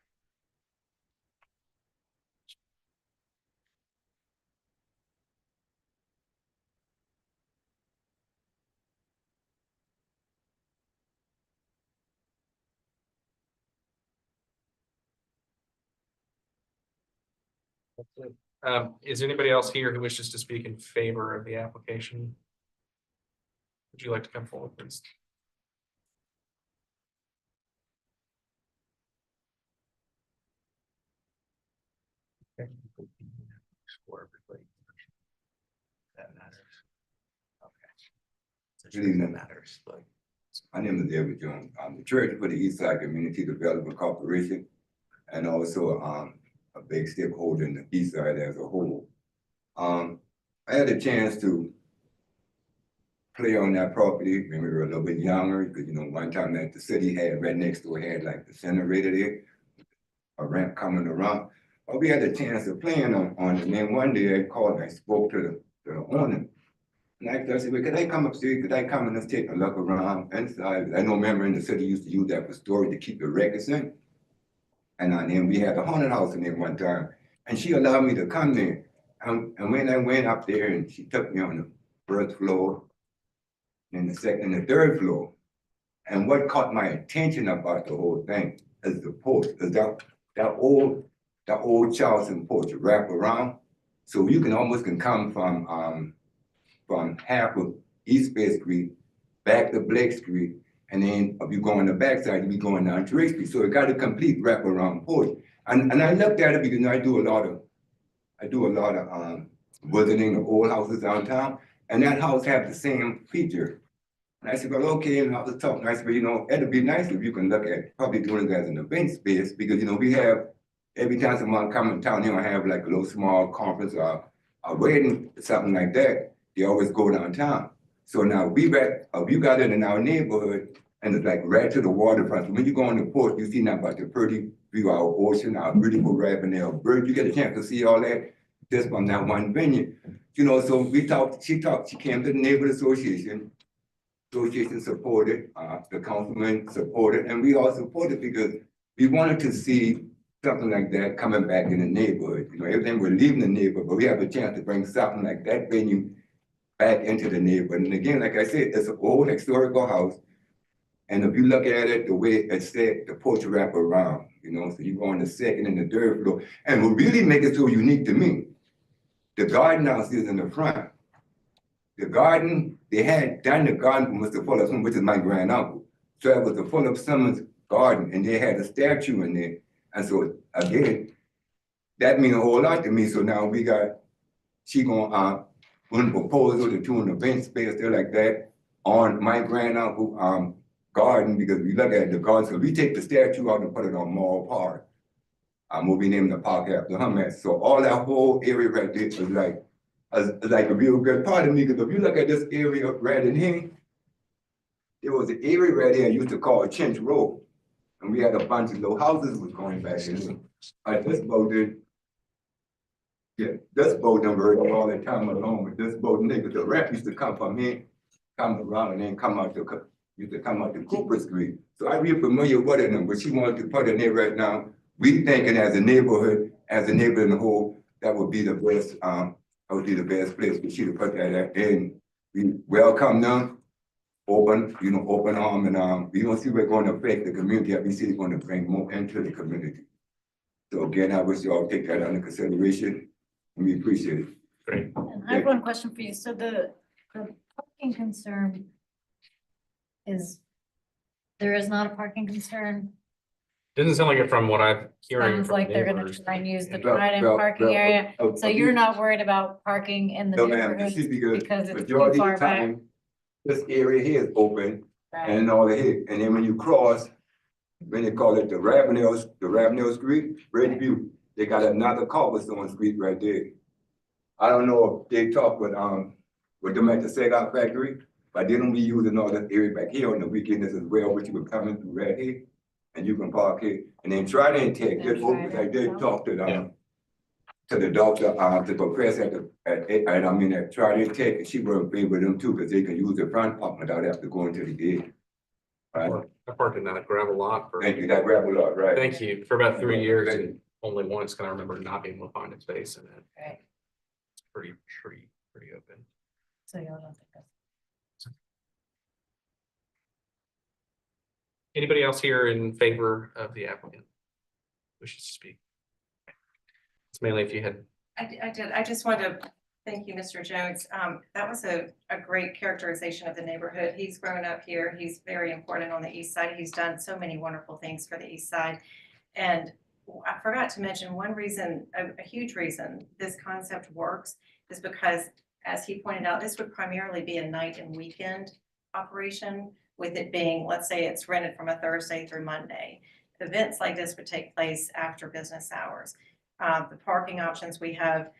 Is anybody else here who wishes to speak in favor of the application? Would you like to come forward, please? For everybody. That matters. Okay. Good evening. That matters, but. My name is David Jones. I'm the Treasurer for the Eastside Community Development Corporation, and also a big stakeholder in the Eastside as a whole. I had a chance to play on that property when we were a little bit younger, because one time that the city had right next door had like the incinerator there, a ramp coming around. But we had a chance of playing on it, and then one day I called and I spoke to the owner. And I said, well, could I come upstairs? Could I come and let's take a look around inside? I know member in the city used to use that for storage to keep the records in. And then we had a haunted house in there one time. And she allowed me to come there. And when I went up there and she took me on the first floor, and the second and the third floor. And what caught my attention about the whole thing is the porch, is that old Charleston porch wrap around. So you can almost come from half of East Fifth Street back to Blake Street, and then if you go on the backside, you be going down Drake Street. So it got a complete wraparound porch. And I looked at it because I do a lot of visiting the old houses downtown, and that house had the same feature. And I said, well, okay, and I was talking, I said, well, it'd be nice if you can look at probably doing it as an event space, because we have, every time someone come in town, have like a little small conference or a wedding, something like that. They always go downtown. So now if you got it in our neighborhood, and it's like right to the waterfront. So when you go on the porch, you see now about the pretty view of our ocean, our beautiful Ravenel bird. You get a chance to see all that just from that one venue. So we talked, she came to the neighborhood association. Association supported, the councilman supported, and we all supported because we wanted to see something like that coming back in the neighborhood. Everything we're leaving the neighborhood, but we have a chance to bring something like that venue back into the neighborhood. And again, like I said, it's an old historical house. And if you look at it, the way it's set, the porch wrap around, so you go on the second and the third floor. And what really makes it so unique to me, the garden house is in the front. The garden, they had done the garden for Mr. Fuller, which is my grand uncle. So it was the Fuller Summers garden, and they had a statue in there. And so again, that means a whole lot to me. So now she gonna one proposal to do an event space there like that on my grand uncle garden, because we look at the garden. So we take the statue out and put it on Mall Park. We'll be naming the park after him at. So all that whole area right there is like a real good part of me, because if you look at this area right in here, there was an area right here I used to call Chinch Road. And we had a bunch of little houses was going back in. This boat did. Yeah, this boat number all the time along with this boat, nigga, the rep used to come from here, come around and then used to come out to Cooper Street. So I'm real familiar with it, but she wanted to put it in there right now. We thinking as a neighborhood in the whole, that would be the best I would be the best place for you to put that in. We welcome them, open, open arm, and we don't see we're going to affect the community. We see it's going to bring more into the community. So again, I wish you all take that under consideration, and we appreciate it. Great. And I have one question for you. So the parking concern is, there is not a parking concern? Doesn't sound like it from what I'm hearing. Sounds from like they're gonna neighbors. try and use the Well, Trident well, parking well, area. uh, So uh, you're you- not worried about parking in the No, ma'am, you neighborhoods see, because because it's too majority far of the back? time, this area here is open Right. and all of here, and then when you cross, when they call it the Ravenel Street, Red View, they got another cobblestone street right there. I don't know if they talk with them at the Segot factory, but they don't be using all that area back here on the weekends as well, which you were coming through right here. And you can park here, and then Trident Tech, And just open, Trident, like they yeah. talked to Yeah. to the doctor, to the professor at Trident Tech, and she worked with them too, because they can use the front parking without having to go into the gate. Right, I parked in that gravel lot for, thank you, that gravel lot, right? thank you, for about 3 years, and only once can I remember not being able to find a space in it. Right. It's pretty open. So y'all don't think that's. Anybody else here in favor of the applicant? Wishes to speak? It's mainly if you had, I did. I just wanted to thank you, Mr. Jones. That was a great characterization of the neighborhood. He's grown up here. He's very important on the east side. He's done so many wonderful things for the east side. And I forgot to mention one reason, a huge reason this concept works is because, as he pointed out, this would primarily be a night and weekend operation, with it being, let's say it's rented from a Thursday through Monday. Events like this would take place after business hours. The parking options, we have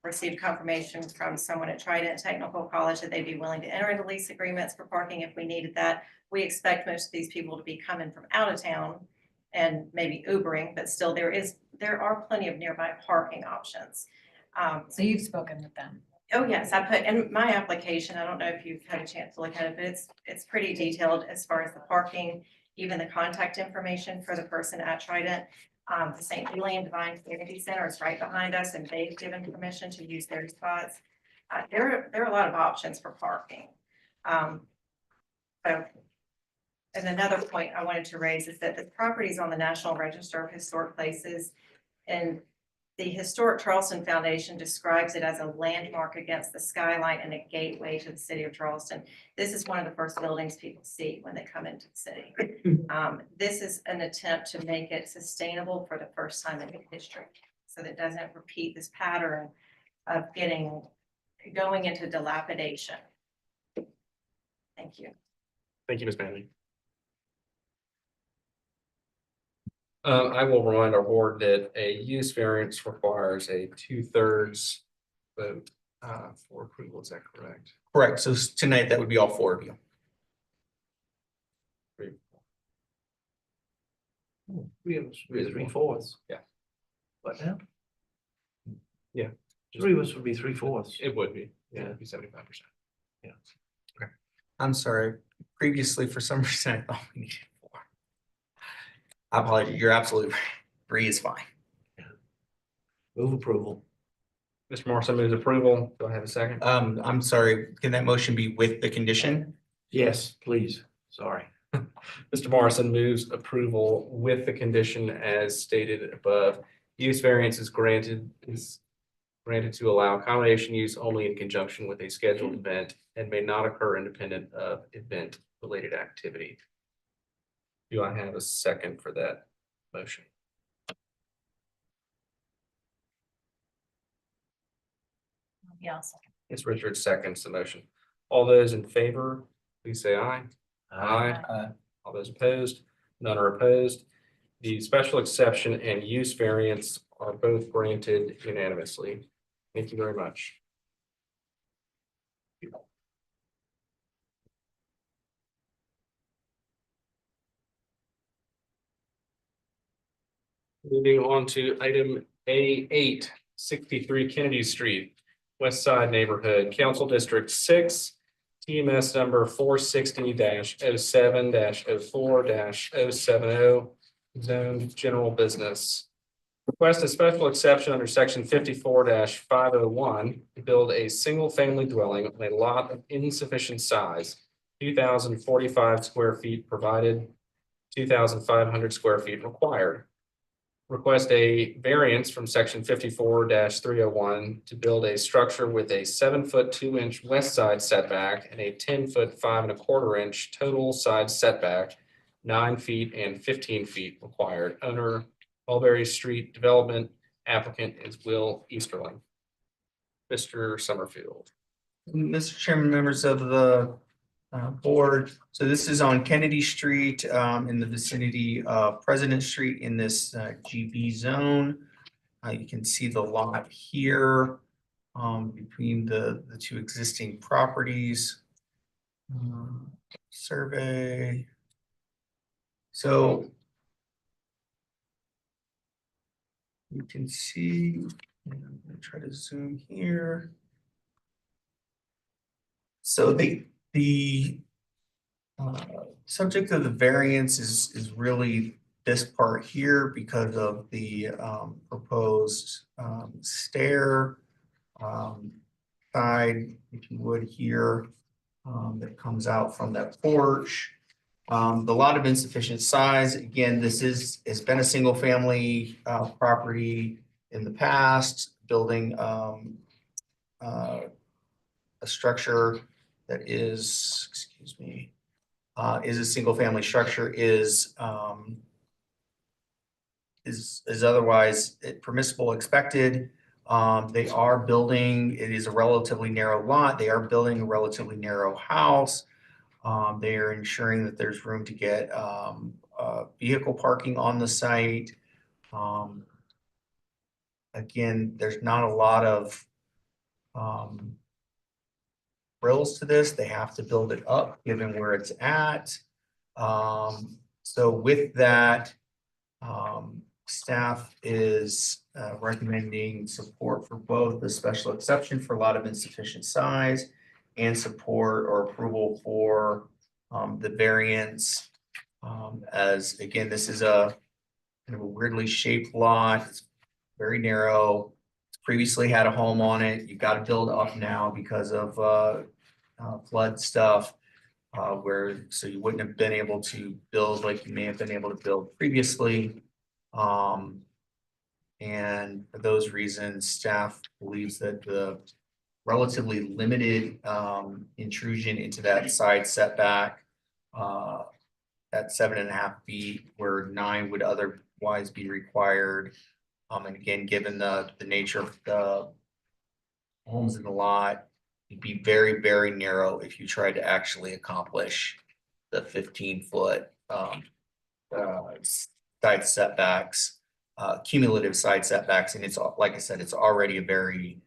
received confirmation from someone at Trident Technical College that they'd be willing to enter into lease agreements for parking if we needed that. We expect most of these people to be coming from out of town and maybe Ubering, but still there are plenty of nearby parking options. So you've spoken with them? Oh, yes, I put in my application, I don't know if you've had a chance to look at it, but it's pretty detailed as far as the parking, even the contact information for the person at Trident. The St. Julian Divine Community Center is right behind us, and they've given permission to use their spots. There are a lot of options for parking. So, and another point I wanted to raise is that the property is on the National Register of Historic Places, and the Historic Charleston Foundation describes it as a landmark against the skyline and a gateway to the city of Charleston. This is one of the first buildings people see when they come into the city. This is an attempt to make it sustainable for the first time in history, so that it doesn't repeat this pattern of going into dilapidation. Thank you. thank you, Ms. Manley. I will remind our board that a use variance requires a 2/3 vote for approval. Is that correct? Correct. So tonight, that would be all four of you. We're 3/4. Yeah. What now? Yeah. Three of us would be 3/4. It would be, yeah, it'd be 75%. I'm sorry. Previously, for some reason, I thought we needed four. I apologize. You're absolutely right. Three is fine. Move approval. Mr. Morrison moves approval. Do I have a second? I'm sorry. Can that motion be with the condition? Yes, please. Sorry. Mr. Morrison moves approval with the condition as stated above. Use variance is granted to allow accommodation use only in conjunction with a scheduled event and may not occur independent of event-related activity. Do I have a second for that motion? Yeah, I'll second. Ms. Richards seconds the motion. All those in favor, please say aye. Aye. All those opposed? None are opposed. The special exception and use variance are both granted unanimously. Thank you very much. Moving on to item A8, 63 Kennedy Street, West Side Neighborhood, Council District 6, TMS number 460-07-04-070, zoned general business. Request a special exception under section 54-501 to build a single-family dwelling on a lot of insufficient size, 2,045 square feet provided, 2,500 square feet required. Request a variance from section 54-301 to build a structure with a 7-foot 2-inch west side setback and a 10-foot 5¼ inch total side setback, 9 feet and 15 feet required. Owner, Mulberry Street Development. Applicant is Will Easterling. Mr. Summerfield. Mr. Chairman, members of the board, so this is on Kennedy Street in the vicinity of President Street in this GB zone. You can see the lot here between the two existing properties. Survey. So you can see, and I'm going to try to zoom here. So the subject of the variance is really this part here because of the proposed stair side, if you would, here that comes out from that porch. The lot of insufficient size, again, has been a single family property in the past, building a structure that is, excuse me, is a single family structure is otherwise permissible, expected. They are building, it is a relatively narrow lot. They are building a relatively narrow house. They are ensuring that there's room to get vehicle parking on the site. Again, there's not a lot of frills to this. They have to build it up given where it's at. So with that, staff is recommending support for both the special exception for a lot of insufficient size and support or approval for the variance. As again, this is a kind of a weirdly shaped lot. It's very narrow. It's previously had a home on it. You've got to build up now because of flood stuff. So you wouldn't have been able to build like you may have been able to build previously. And for those reasons, staff believes that the relatively limited intrusion into that side setback at 7.5 feet where 9 would otherwise be required. And again, given the nature of the homes in the lot, it'd be very, very narrow if you tried to actually accomplish the 15-foot side setbacks, cumulative side setbacks. And it's, like I said, it's already a very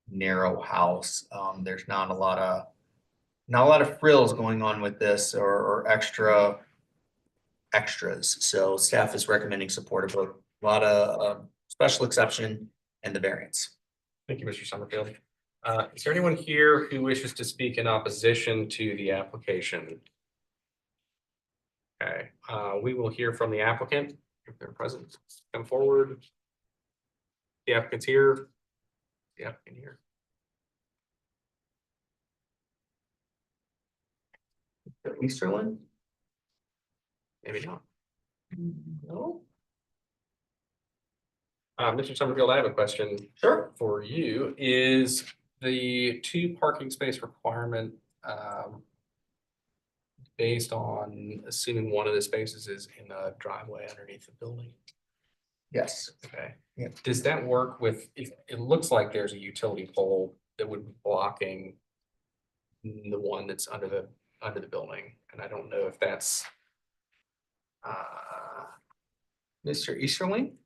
narrow house. There's not a lot of frills going on with this or extras. So staff is recommending support of both a lot of special exception and the variance. Thank you, Mr. Summerfield. Is there anyone here who wishes to speak in opposition to the application? Okay, we will hear from the applicant if they're present. Come forward. The applicant's here. The applicant here. Easterlin? Maybe not. No. Mr. Summerfield, I have a question Sure. for you. Is the 2 parking space requirement based on assuming one of the spaces is in a driveway underneath the building? Yes. Okay. Yeah. Does that work with, it looks like there's a utility pole that would be blocking the one that's under the building, and I don't know if that's Mr. Easterling?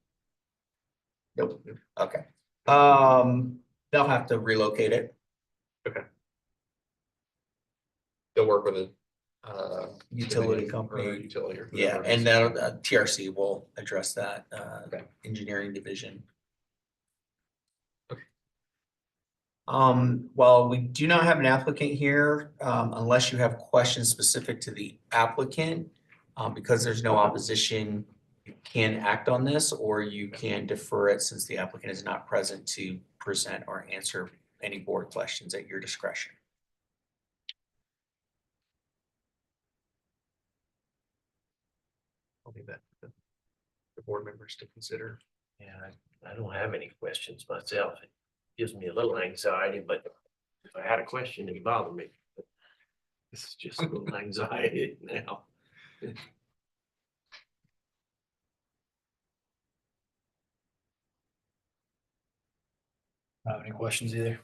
Nope. Okay. They'll have to relocate it. they'll work with a Utility or company. utility or Yeah, whatever it and is. that TRC will address that, Okay. engineering division. Okay. While we do not have an applicant here, unless you have questions specific to the applicant, because there's no opposition you can act on this, or you can defer it since the applicant is not present to present or answer any board questions at your discretion. I'll leave that to the board members to consider. Yeah, I don't have any questions myself. It gives me a little anxiety, but if I had a question, it'd bother me. But this is just a little anxiety now. Any questions either?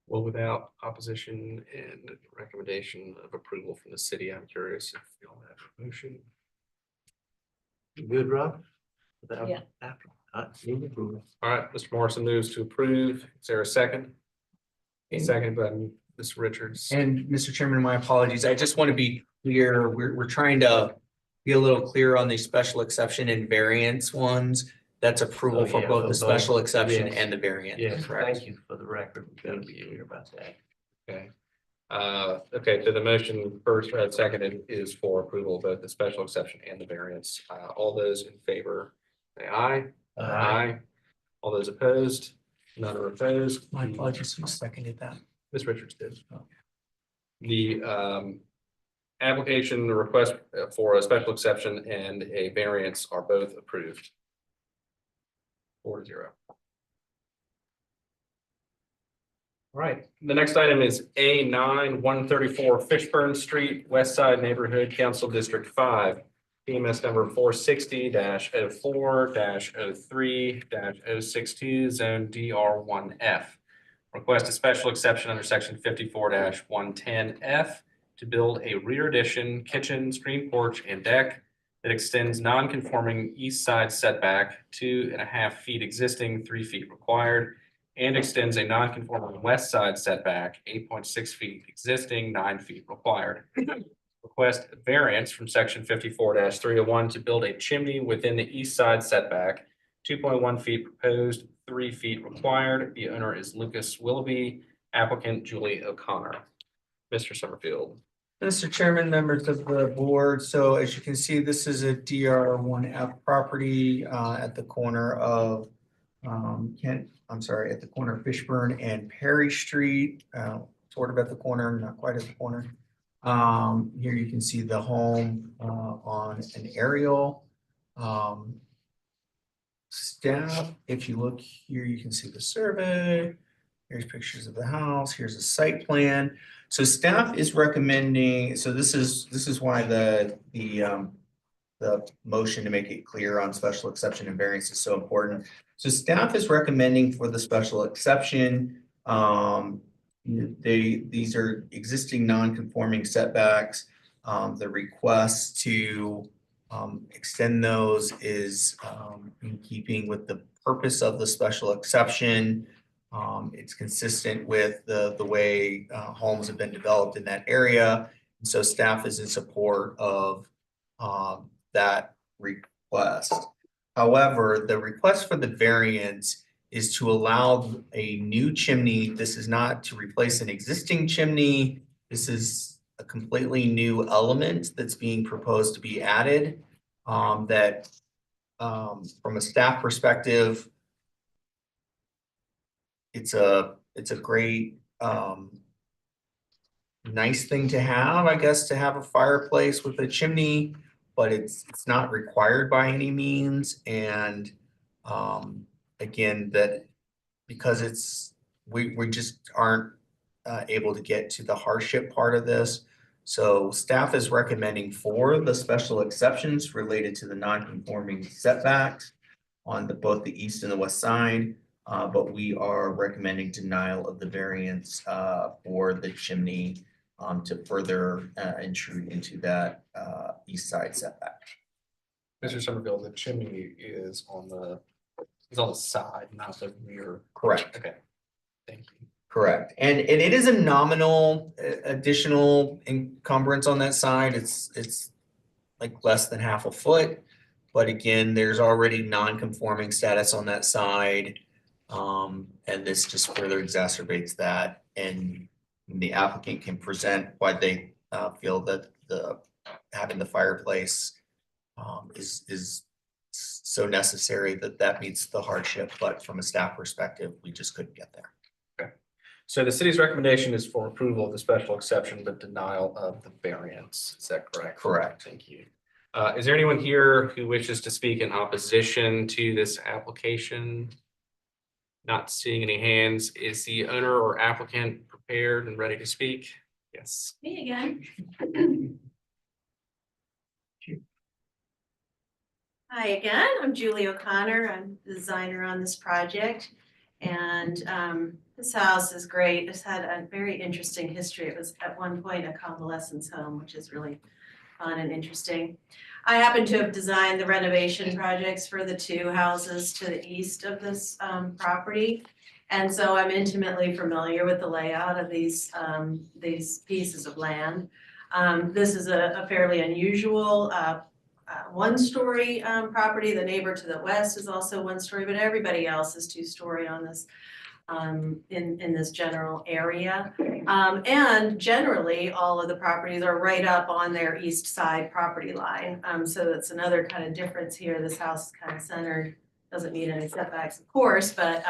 Well, without opposition and recommendation of approval from the city, I'm curious if y'all have a motion. You good, Rob? Without- Yeah. Move approval. All right, Mr. Morrison moves to approve. Is there a second? Second by Ms. Richards. And Mr. Chairman, my apologies. I just want to be clear. We're trying to be a little clear on the special exception and variance ones. That's approval Oh, for yeah, both for the special both. exception Yes. and the variance. Yes, Correct. thank you for the record. We've got to be clear about that. Okay. Okay, so the motion first seconded is for approval of both the special exception and the variance. All those in favor, say aye. All those opposed, none are opposed. My apologies. Who seconded that? Ms. Richards did. The application request for a special exception and a variance are both approved. 4-0. All right, the next item is A9 134 Fishburne Street, West Side Neighborhood Council District 5. PMS number 460-04-03-062, Zone DR1F. Request a special exception under section 54-110F to build a rear addition, kitchen, screen porch, and deck that extends non-conforming east side setback 2.5 feet existing, 3 feet required, and extends a non-conforming west side setback 8.6 feet existing, 9 feet required. Request variance from section 54-301 to build a chimney within the east side setback, 2.1 feet proposed, 3 feet required. The owner is Lucas Willoughby, applicant Julie O'Connor. Mr. Summerfield. Mr. Chairman, members of the board, so as you can see, this is a DR1F property at the corner of at the corner of Fishburne and Perry Street, sort of at the corner, not quite at the corner. Here you can see the home on an aerial. Staff, if you look here, you can see the survey. Here's pictures of the house. Here's a site plan. So staff is recommending, so this is why the motion to make it clear on special exception and variance is so important. So staff is recommending for the special exception, these are existing non-conforming setbacks. The request to extend those is in keeping with the purpose of the special exception. It's consistent with the way homes have been developed in that area. And so staff is in support of that request. However, the request for the variance is to allow a new chimney. This is not to replace an existing chimney. This is a completely new element that's being proposed to be added. That from a staff perspective, it's a great nice thing to have, I guess, to have a fireplace with a chimney, but it's not required by any means. And again, that because we just aren't able to get to the hardship part of this. So staff is recommending for the special exceptions related to the non-conforming setbacks on both the east and the west side. But we are recommending denial of the variance for the chimney to further intrude into that east side setback. Mr. Summerfield, the chimney is on the side, not the rear. Correct. Okay. Thank you. Correct. And it is a nominal additional encumbrance on that side. It's like less than half a foot. But again, there's already non-conforming status on that side. And this just further exacerbates that. And The applicant can present why they feel that having the fireplace is so necessary that meets the hardship, but from a staff perspective, we just couldn't get there. So the city's recommendation is for approval of the special exception, but denial of the variance. Is that correct? Correct. Thank you. Is there anyone here who wishes to speak in opposition to this application? Not seeing any hands. Is the owner or applicant prepared and ready to speak? Yes. Me again. Hi again, I'm Julie O'Connor. I'm the designer on this project. And this house is great. It's had a very interesting history. It was at one point a convalescence home, which is really fun and interesting. I happen to have designed the renovation projects for the two houses to the east of this property. And so I'm intimately familiar with the layout of these pieces of land. This is a fairly unusual one-story property. The neighbor to the west is also one story, but everybody else is two-story on this in this general area. And generally, all of the properties are right up on their east side property line. So that's another kind of difference here. This house is kind of centered, doesn't need any setbacks, of course, but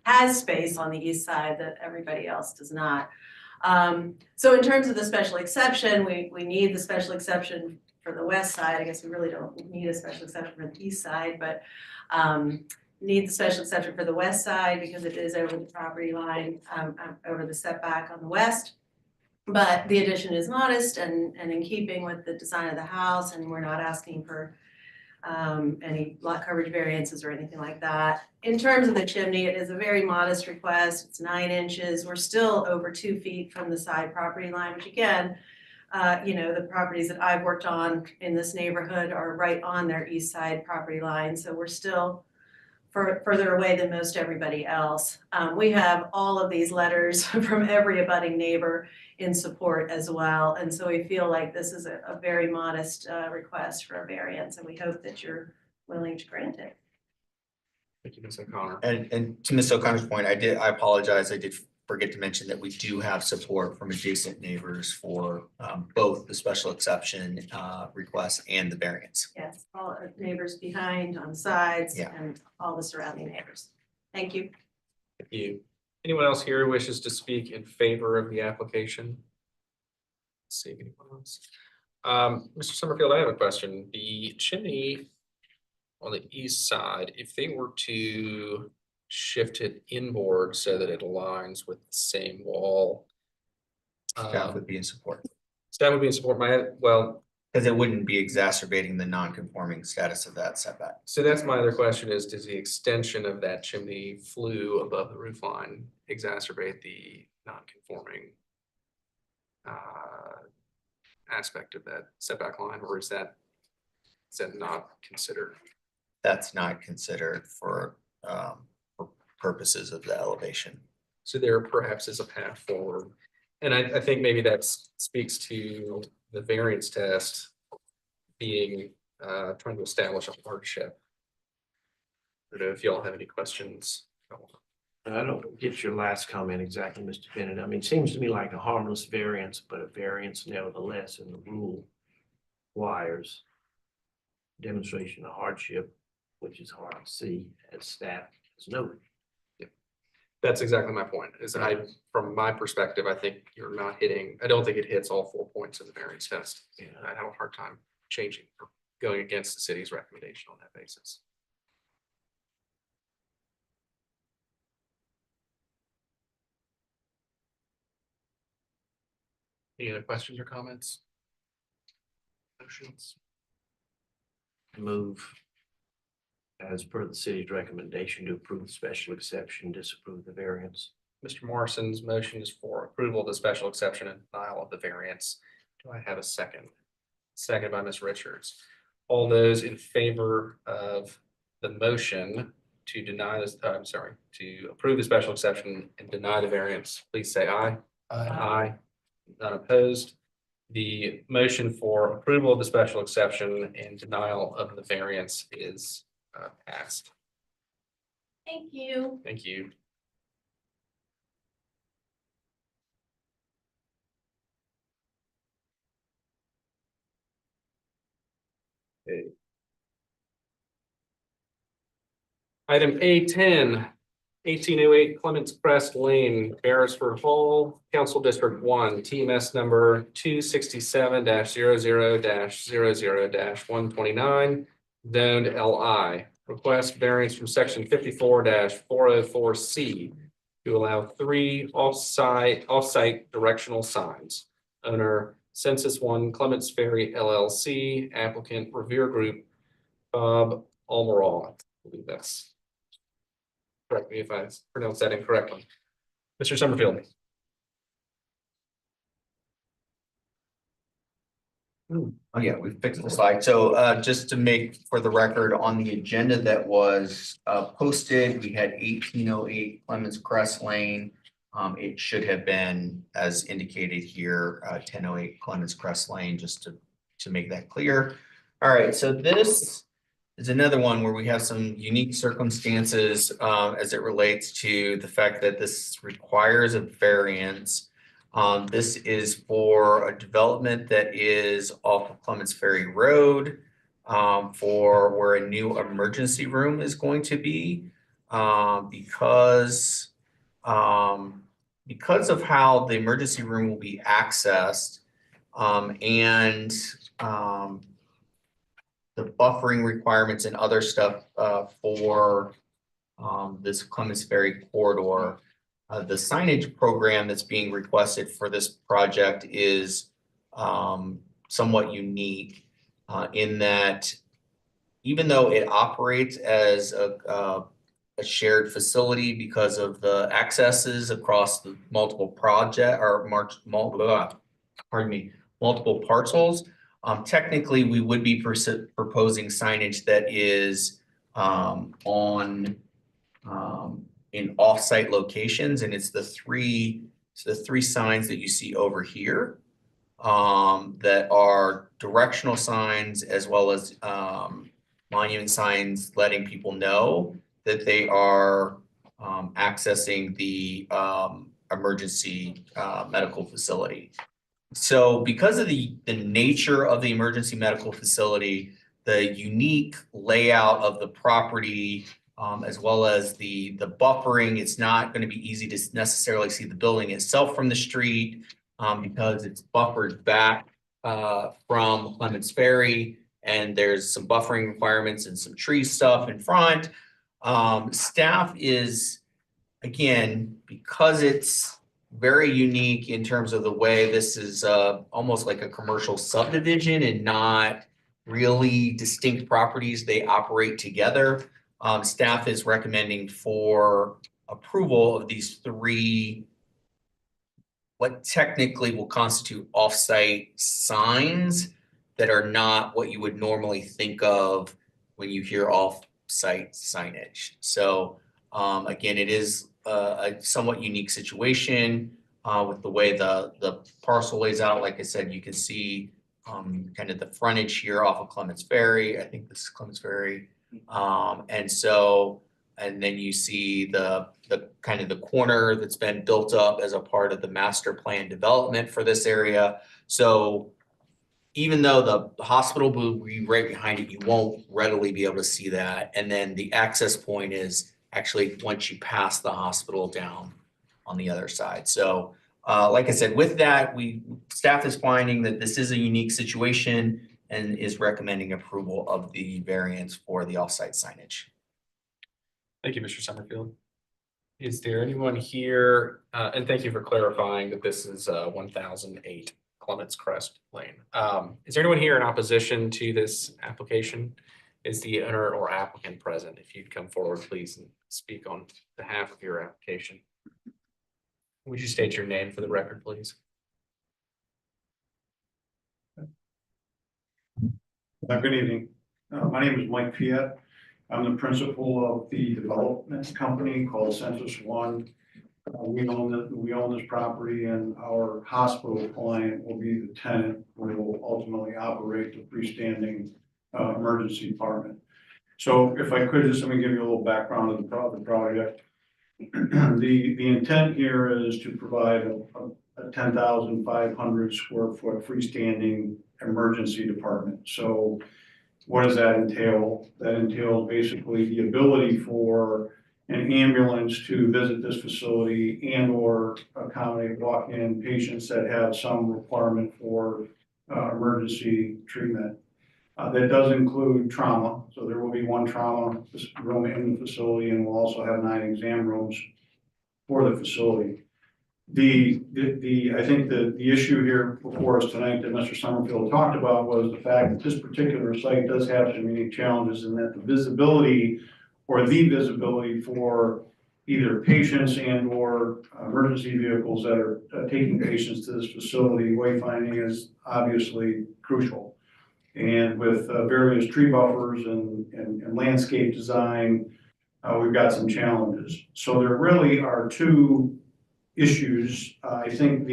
has space on the east side that everybody else does not. So in terms of the special exception, we need the special exception for the west side. I guess we really don't need a special exception for the east side, but need the special exception for the west side because it is over the property line, over the setback on the west. But the addition is modest and in keeping with the design of the house, and we're not asking for any lot coverage variances or anything like that. In terms of the chimney, it is a very modest request. It's 9 inches. We're still over 2 feet from the side property line, which again, the properties that I've worked on in this neighborhood are right on their east side property line. So we're still further away than most everybody else. We have all of these letters from every abutting neighbor in support as well. And so we feel like this is a very modest request for a variance, and we hope that you're willing to grant it. Thank you, Ms. O'Connor. And to Ms. O'Connor's point, I apologize. I did forget to mention that we do have support from adjacent neighbors for both the special exception request and the variance. Yes, all our neighbors behind, on sides, Yeah. and all the surrounding neighbors. Thank you. Thank you. Anyone else here who wishes to speak in favor of the application? Let's see if anyone else. Mr. Summerfield, I have a question. The chimney on the east side, if they were to shift it inboard so that it aligns with the same wall. Staff would be in support. Staff would be in support. Because it wouldn't be exacerbating the non-conforming status of that setback. So that's my other question is, does the extension of that chimney flue above the roof line exacerbate the non-conforming aspect of that setback line, or is that not considered? That's not considered for purposes of the elevation. So there perhaps is a path forward. And I think maybe that speaks to the variance test being, trying to establish a hardship. I don't know if y'all have any questions. I don't get your last comment exactly, Mr. Bennett. I mean, it seems to me like a harmless variance, but a variance nevertheless, and the rule requires demonstration of hardship, which is hard to see as staff has noted. That's exactly my point, is from my perspective, I think you're not hitting, I don't think it hits all 4 points of the variance test. And I have a hard time changing or going against the city's recommendation on that basis. Any other questions or comments? Motions? Move as per the city's recommendation to approve the special exception, disapprove the variance. Mr. Morrison's motion is for approval of the special exception and denial of the variance. Do I have a second? Second by Ms. Richards. All those in favor of the motion to deny this, to approve the special exception and deny the variance, please say aye. Aye. None opposed. The motion for approval of the special exception and denial of the variance is passed. Thank you. Thank you. Item A10, 1808 Clements Crest Lane, Beresford Hall, Council District 1, TMS number 267-00-00-129, zoned LI. Request variance from section 54-404C to allow 3 off-site directional signs. Owner Census One Clements Ferry LLC, applicant Revere Group, Bob Almiral. I believe that's, correct me if I pronounced that incorrectly. Mr. Summerfield. Oh, yeah, we've fixed the slide. So just to make for the record, on the agenda that was posted, we had 1808 Clements Crest Lane. It should have been, as indicated here, 1008 Clements Crest Lane, just to make that clear. All right, so this is another one where we have some unique circumstances as it relates to the fact that this requires a variance. This is for a development that is off of Clements Ferry Road for where a new emergency room is going to be because of how the emergency room will be accessed and the buffering requirements and other stuff for this Clements Ferry corridor. The signage program that's being requested for this project is somewhat unique in that even though it operates as a shared facility because of the accesses across the multiple multiple parcels, technically we would be proposing signage that is in off-site locations, and it's the three signs that you see over here that are directional signs as well as monument signs letting people know that they are accessing the emergency medical facility. So because of the nature of the emergency medical facility, the unique layout of the property, as well as the buffering, it's not going to be easy to necessarily see the building itself from the street because it's buffered back from Clements Ferry, and there's some buffering requirements and some tree stuff in front. Staff is, again, because it's very unique in terms of the way this is almost like a commercial subdivision and not really distinct properties, they operate together. Staff is recommending for approval of these 3 what technically will constitute off-site signs that are not what you would normally think of when you hear off-site signage. So again, it is a somewhat unique situation with the way the parcel lays out. Like I said, you can see kind of the frontage here off of Clements Ferry. I think this is Clements Ferry. And then you see the kind of the corner that's been built up as a part of the master plan development for this area. So even though the hospital will be right behind it, you won't readily be able to see that. And then the access point is actually once you pass the hospital down on the other side. So like I said, with that, staff is finding that this is a unique situation and is recommending approval of the variance for the off-site signage. Thank you, Mr. Summerfield. Is there anyone here, and thank you for clarifying that this is 1008 Clements Crest Lane. Is there anyone here in opposition to this application? Is the owner or applicant present? If you'd come forward, please, and speak on behalf of your application. Would you state your name for the record, please? Good evening. My name is Mike Piet. I'm the principal of the development company called Census One. We own this property, and our hospital client will be the tenant. We will ultimately operate the freestanding emergency department. So if I could, just let me give you a little background of the project. The intent here is to provide a 10,500 square foot freestanding emergency department. So What does that entail? That entails basically the ability for an ambulance to visit this facility and or accommodate walk-in patients that have some requirement for emergency treatment. That does include trauma, so there will be one trauma room in the facility, and we'll also have 9 exam rooms for the facility. I think the issue here before us tonight that Mr. Summerfield talked about was the fact that this particular site does have some unique challenges in that the visibility or the visibility for either patients and or emergency vehicles that are taking patients to this facility, wayfinding is obviously crucial. And with various tree buffers and landscape design, we've got some challenges. So there really are 2 issues. I think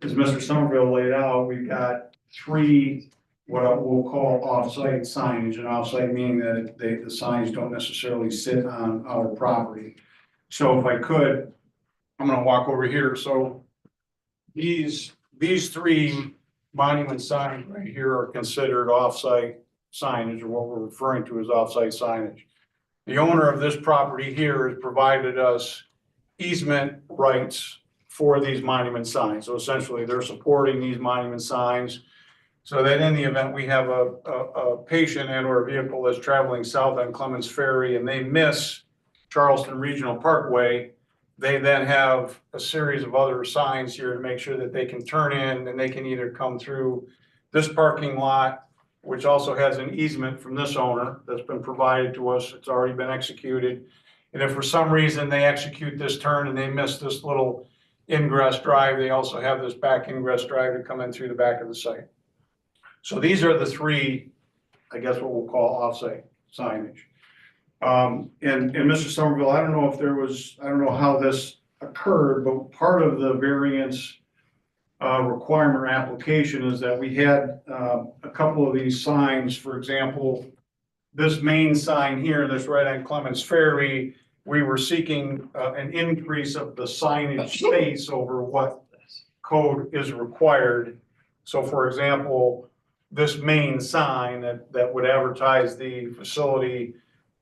as Mr. Somerville laid out, we've got 3 what we'll call off-site signage, and off-site meaning that the signs don't necessarily sit on our property. So if I could, I'm gonna walk over here. So these 3 monument signs right here are considered off-site signage, or what we're referring to as off-site signage. The owner of this property here has provided us easement rights for these monument signs. So essentially, they're supporting these monument signs so that in the event we have a patient and or a vehicle that's traveling south on Clements Ferry and they miss Charleston Regional Parkway, they then have a series of other signs here to make sure that they can turn in and they can either come through this parking lot, which also has an easement from this owner that's been provided to us. It's already been executed. And if for some reason they execute this turn and they miss this little ingress drive, they also have this back ingress drive to come in through the back of the site. So these are the 3, I guess what we'll call off-site signage. And Mr. Somerville, I don't know how this occurred, but part of the variance requirement application is that we had a couple of these signs. For example, this main sign here that's right on Clements Ferry, we were seeking an increase of the signage space over what code is required. So for example, this main sign that would advertise the facility,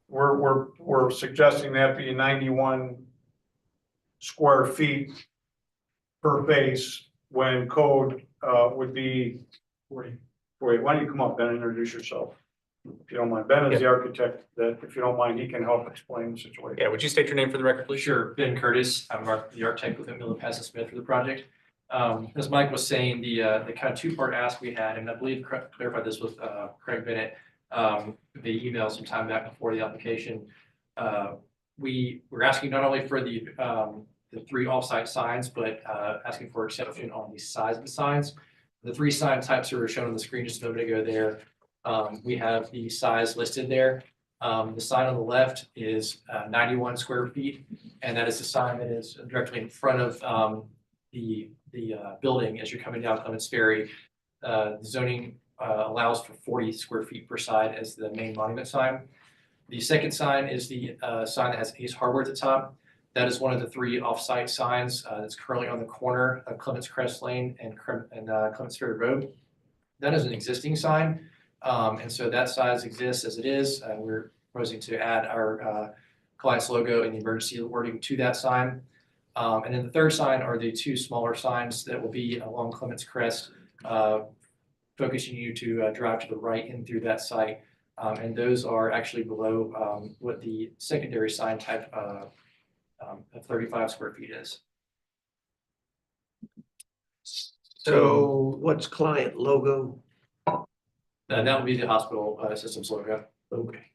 we're suggesting that be 91 square feet per face when code would be 40. Why don't you come up, Ben, and introduce yourself, if you don't mind. Ben is the architect that, if you don't mind, he can help explain the situation. Yeah, would you state your name for the record, please? Sure, Ben Curtis. I'm the architect with Miller Pass and Smith for the project. As Mike was saying, the kind of 2-part ask we had, and I believe clarified this with Craig Bennett, the email some time back before the application. We were asking not only for the 3 off-site signs, but asking for exception on the size of the signs. The 3 sign types that were shown on the screen just a moment ago there. We have the size listed there. The sign on the left is 91 square feet, and that is the sign that is directly in front of the building as you're coming down Clements Ferry. The zoning allows for 40 square feet per side as the main monument sign. The second sign is the sign that has Ace Hardware at the top. That is one of the 3 off-site signs that's currently on the corner of Clements Crest Lane and Clements Ferry Road. That is an existing sign, and so that size exists as it is. We're proposing to add our client's logo and the emergency wording to that sign. And then the third sign are the 2 smaller signs that will be along Clements Crest, focusing you to drive to the right in through that site. And those are actually below what the secondary sign type of 35 square feet is. So what's client logo? That would be the hospital systems logo. Okay.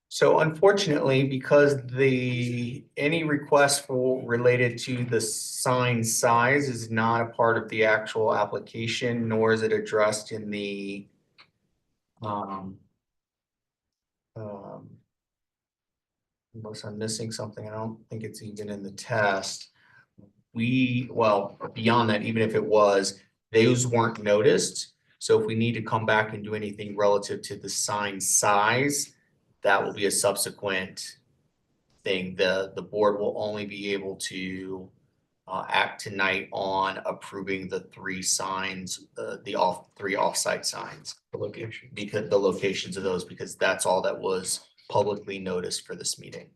So unfortunately, because any request related to the sign size is not a part of the actual application, nor is it addressed in the unless I'm missing something, I don't think it's even in the test. Well, beyond that, even if it was, those weren't noticed. So if we need to come back and do anything relative to the sign size, that will be a subsequent thing. The board will only be able to act tonight on approving the three signs, three off-site signs. The location. Because the locations of those, because that's all that was publicly noticed for this meeting.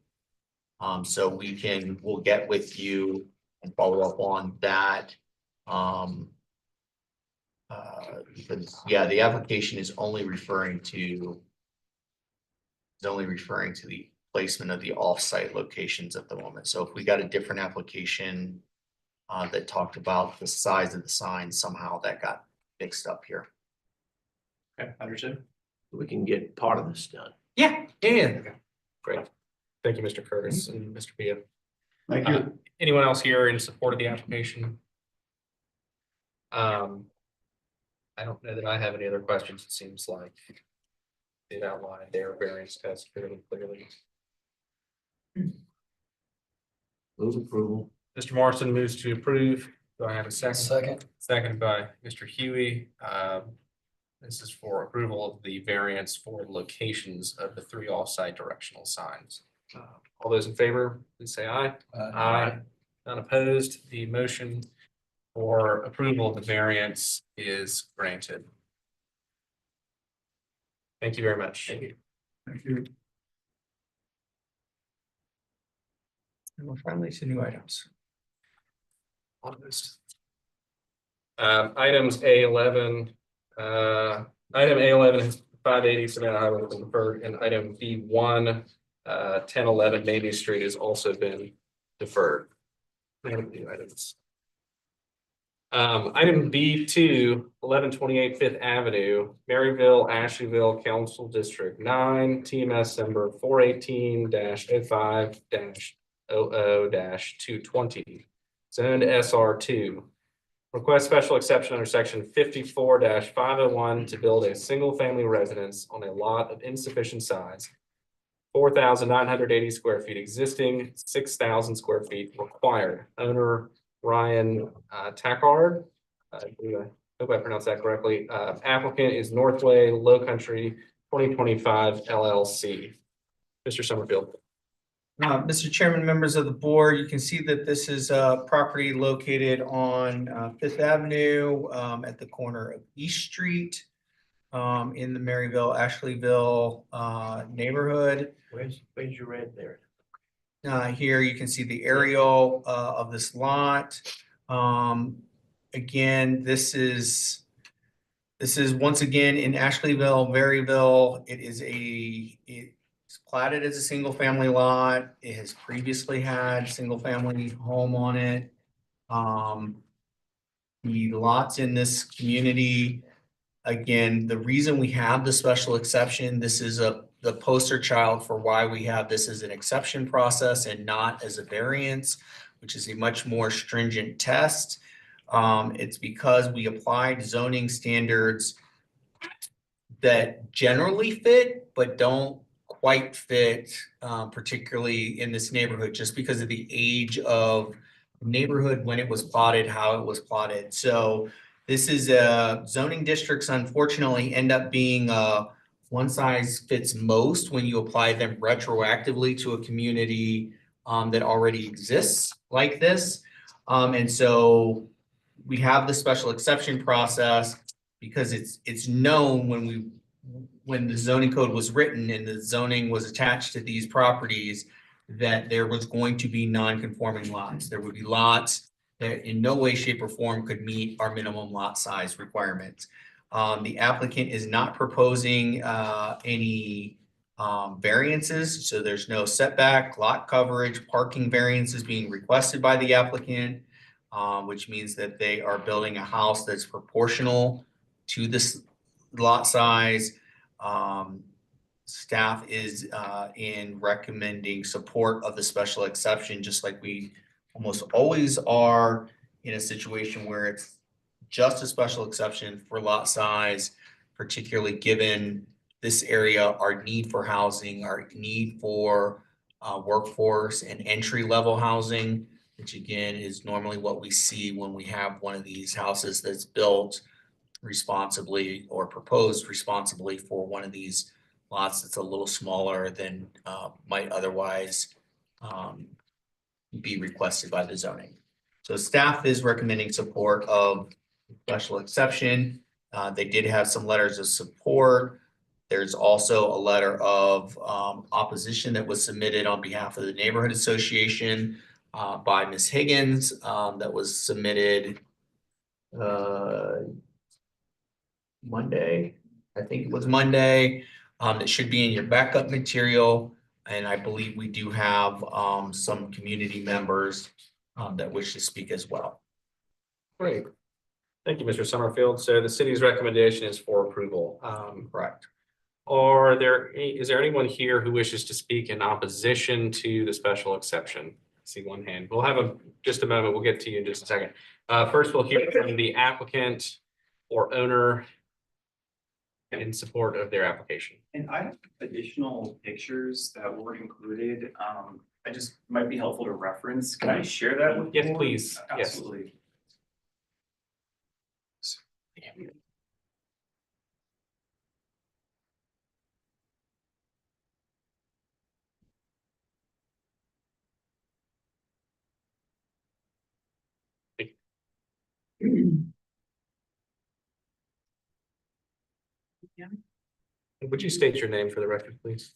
So we'll get with you and follow up on that. Because, yeah, the application is only referring to the placement of the off-site locations at the moment. So if we got a different application that talked about the size of the sign, somehow that got mixed up here. Okay, understood. We can get part of this done. Yeah. Great. Thank you, Mr. Curtis and Mr. Pia. Thank you. Anyone else here in support of the application? I don't know that I have any other questions. It seems like they've outlined their variance test fairly clearly. Move approval. Mr. Morrison moves to approve. Do I have a second? Second. Second by Mr. Huey. This is for approval of the variance for locations of the three off-site directional signs. All those in favor, please say aye. Aye. None opposed. The motion for approval of the variance is granted. Thank you very much. Thank you. Thank you. And we're finally to new items. Items A11, item A11 is 580 Savannah Highway has been deferred, and item B1, 1011 Navy Street has also been deferred. Items. Item B2, 1128 Fifth Avenue, Maryville, Ashleyville, Council District 9, TMS number 418-05-00-220, zoned SR2. Request special exception under section 54-501 to build a single-family residence on a lot of insufficient size, 4,980 square feet existing, 6,000 square feet required. Owner Ryan Tackard. I hope I pronounced that correctly. Applicant is Northway Low Country 2025 LLC. Mr. Summerfield. Mr. Chairman, members of the board, you can see that this is a property located on Fifth Avenue at the corner of East Street in the Maryville, Ashleyville neighborhood. Where's your red there? Here you can see the aerial of this lot. Again, this is once again in Ashleyville, Maryville. It's platted as a single family lot. It has previously had single family home on it. The lots in this community, again, the reason we have the special exception, this is the poster child for why we have this as an exception process and not as a variance, which is a much more stringent test. It's because we applied zoning standards that generally fit, but don't quite fit, particularly in this neighborhood, just because of the age of neighborhood when it was plotted, how it was plotted. So this is zoning districts unfortunately end up being one size fits most when you apply them retroactively to a community that already exists like this. And so we have the special exception process because it's known when the zoning code was written and the zoning was attached to these properties that there was going to be non-conforming lots. There would be lots that in no way, shape, or form could meet our minimum lot size requirements. The applicant is not proposing any variances, so there's no setback, lot coverage, parking variances being requested by the applicant, which means that they are building a house that's proportional to this lot size. Staff is in recommending support of the special exception, just like we almost always are in a situation where it's just a special exception for lot size, particularly given this area, our need for housing, our need for workforce and entry-level housing, which again is normally what we see when we have one of these houses that's built responsibly or proposed responsibly for one of these lots that's a little smaller than might otherwise be requested by the zoning. So staff is recommending support of special exception. They did have some letters of support. There's also a letter of opposition that was submitted on behalf of the neighborhood association by Ms. Higgins, that was submitted Monday, I think it was Monday. It should be in your backup material. And I believe we do have some community members that wish to speak as well. Great. Thank you, Mr. Summerfield. So the city's recommendation is for approval. Correct. Is there anyone here who wishes to speak in opposition to the special exception? I see one hand. We'll have just a moment. We'll get to you in just a second. First, we'll hear from the applicant or owner in support of their application. And I have additional pictures that were included. I just might be helpful to reference. Can I share that with you? Yes, please. Yes. Absolutely. Would you state your name for the record, please?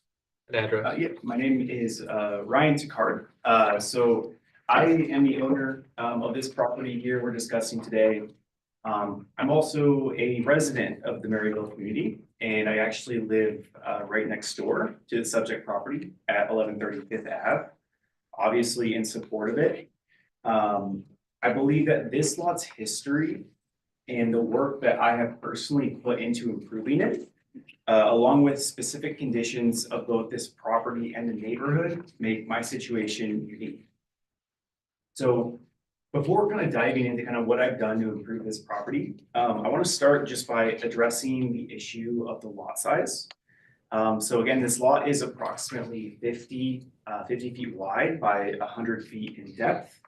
And address. Yeah, my name is Ryan Takard. So I am the owner of this property here we're discussing today. I'm also a resident of the Maryville community, and I actually live right next door to the subject property at 1130 Fifth Ave, obviously in support of it. I believe that this lot's history and the work that I have personally put into improving it, along with specific conditions of both this property and the neighborhood, make my situation unique. So before kind of diving into kind of what I've done to improve this property, I want to start just by addressing the issue of the lot size. So again, this lot is approximately 50 feet wide by 100 feet in depth.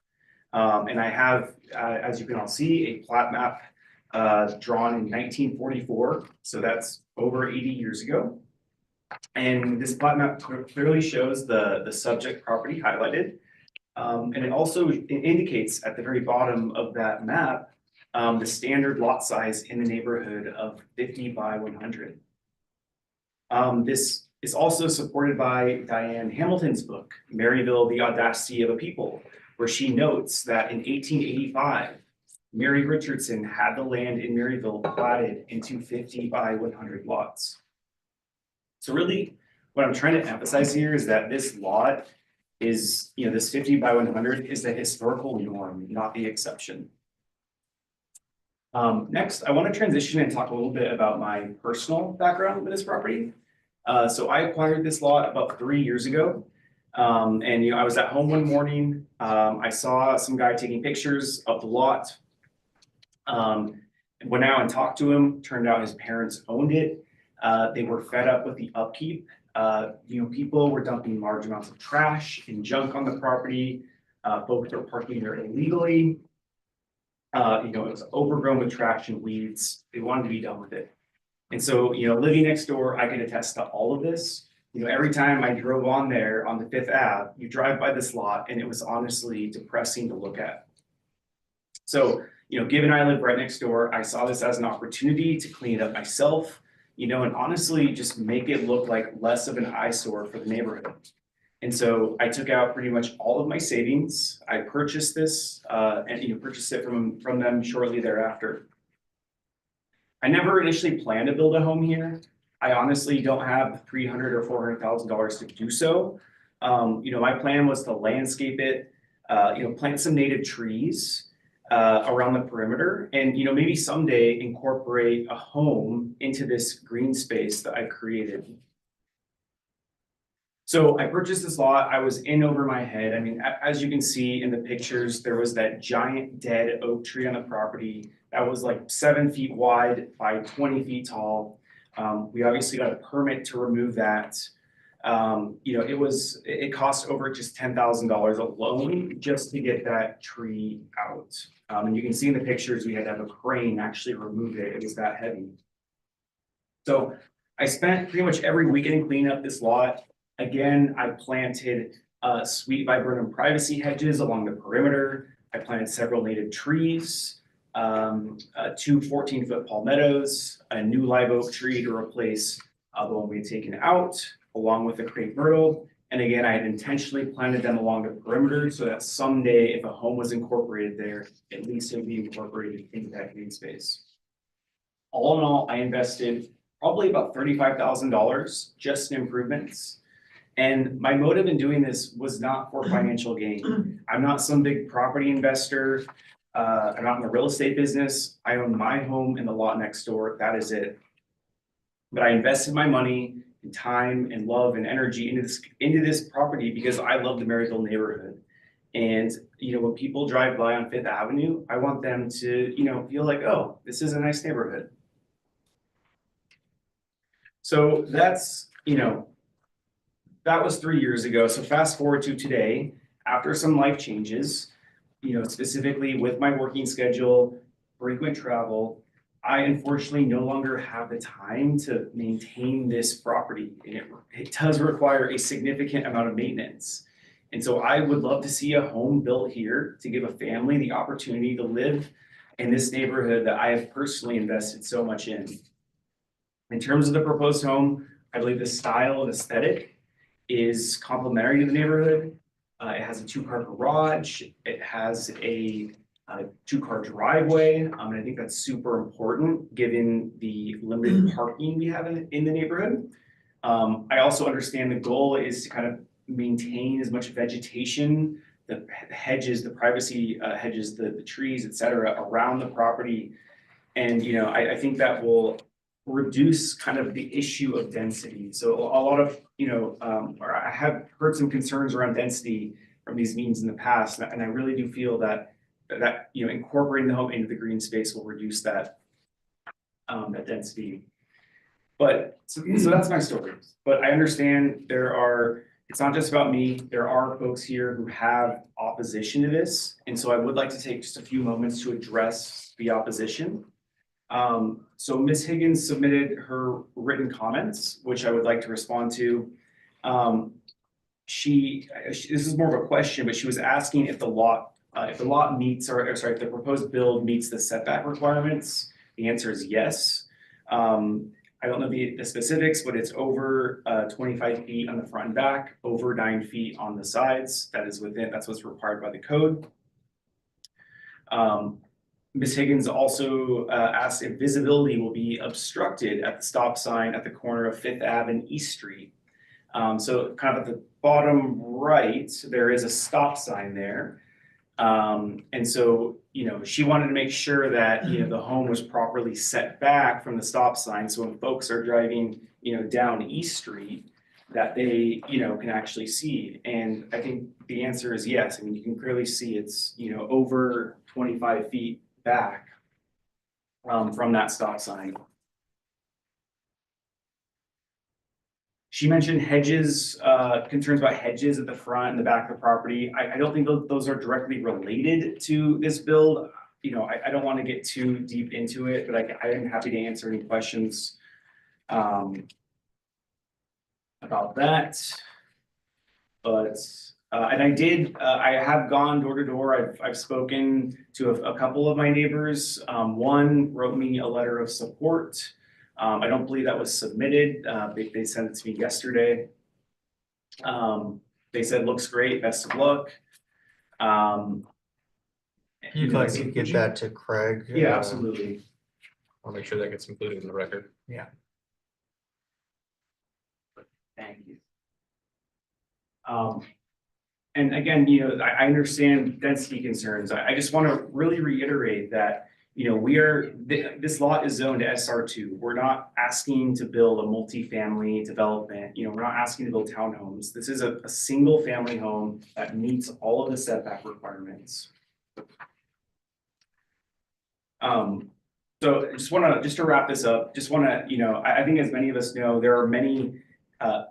And I have, as you can all see, a plat map drawn in 1944. So that's over 80 years ago. And this plat map clearly shows the subject property highlighted. And it also indicates at the very bottom of that map, the standard lot size in the neighborhood of 50 by 100. This is also supported by Diane Hamilton's book, Maryville, The Audacity of a People, where she notes that in 1885, Mary Richardson had the land in Maryville platted into 50 by 100 lots. So really, what I'm trying to emphasize here is that this lot is, this 50 by 100 is the historical norm, not the exception. Next, I want to transition and talk a little bit about my personal background with this property. So I acquired this lot about 3 years ago. And I was at home one morning. I saw some guy taking pictures of the lot. Went out and talked to him. Turned out his parents owned it. They were fed up with the upkeep. People were dumping large amounts of trash and junk on the property. Folks were parking there illegally. It was overgrown with trash and weeds. They wanted to be done with it. And so, living next door, I can attest to all of this. Every time I drove on there on the Fifth Ave, you drive by this lot and it was honestly depressing to look at. So, given I live right next door, I saw this as an opportunity to clean it up myself, and honestly just make it look like less of an eyesore for the neighborhood. And so I took out pretty much all of my savings. I purchased this and purchased it from them shortly thereafter. I never initially planned to build a home here. I honestly don't have $300,000 or $400,000 to do so. My plan was to landscape it, plant some native trees around the perimeter, and maybe someday incorporate a home into this green space that I created. So I purchased this lot. I was in over my head. I mean, as you can see in the pictures, there was that giant dead oak tree on the property that was like 7 feet wide by 20 feet tall. We obviously got a permit to remove that. It cost over just $10,000 alone just to get that tree out. And you can see in the pictures, we had to have a crane actually remove it. It was that heavy. So I spent pretty much every weekend cleaning up this lot. Again, I planted sweet viburnum privacy hedges along the perimeter. I planted several native trees, two 14-foot palmettos, a new live oak tree to replace the one we had taken out, along with a crepe myrtle. And again, I had intentionally planted them along the perimeter so that someday if a home was incorporated there, at least it would be incorporated into that green space. All in all, I invested probably about $35,000 just in improvements. And my motive in doing this was not for financial gain. I'm not some big property investor. I'm not in the real estate business. I own my home and the lot next door. That is it. But I invested my money and time and love and energy into this property because I love the Maryville neighborhood. And, you know, when people drive by on Fifth Avenue, I want them to, you know, feel like, oh, this is a nice neighborhood. So that's, you know, that was 3 years ago. So fast forward to today, after some life changes, you know, specifically with my working schedule, frequent travel, I unfortunately no longer have the time to maintain this property. And it does require a significant amount of maintenance. And so I would love to see a home built here to give a family the opportunity to live in this neighborhood that I have personally invested so much in. In terms of the proposed home, I believe the style and aesthetic is complementary to the neighborhood. It has a 2-car garage. It has a 2-car driveway. And I think that's super important given the limited parking we have in the neighborhood. I also understand the goal is to kind of maintain as much vegetation, the hedges, the privacy hedges, the trees, et cetera, around the property. And, you know, I think that will reduce kind of the issue of density. So a lot of, you know, or I have heard some concerns around density from these meetings in the past. And I really do feel that, you know, incorporating the home into the green space will reduce that, that density. But so that's my story. But I understand it's not just about me. There are folks here who have opposition to this. And so I would like to take just a few moments to address the opposition. So Ms. Higgins submitted her written comments, which I would like to respond to. This is more of a question, but she was asking if the lot meets, if the proposed build meets the setback requirements. The answer is yes. I don't know the specifics, but it's over 25 feet on the front and back, over 9 feet on the sides. That's what's required by the code. Ms. Higgins also asked if visibility will be obstructed at the stop sign at the corner of Fifth Ave and East Street. So kind of at the bottom right, there is a stop sign there. And so, you know, she wanted to make sure that, you know, the home was properly set back from the stop sign. So when folks are driving, you know, down East Street, that they, you know, can actually see. And I think the answer is yes. I mean, you can clearly see it's, you know, over 25 feet back from that stop sign. She mentioned hedges, concerns about hedges at the front and the back of the property. I don't think those are directly related to this build. You know, I don't want to get too deep into it, but I am happy to answer any questions about that. But and I have gone door to door. I've spoken to a couple of my neighbors. One wrote me a letter of support. I don't believe that was submitted. They sent it to me yesterday. They said, looks great, best of luck. If you'd like to give that to Craig. Yeah, absolutely. I'll make sure that gets included in the record. Yeah. Thank you. And again, you know, I understand density concerns. I just want to really reiterate that, you know, this lot is zoned SR2. We're not asking to build a multifamily development. You know, we're not asking to build townhomes. This is a single family home that meets all of the setback requirements. So just to wrap this up, you know, I think as many of us know, there are many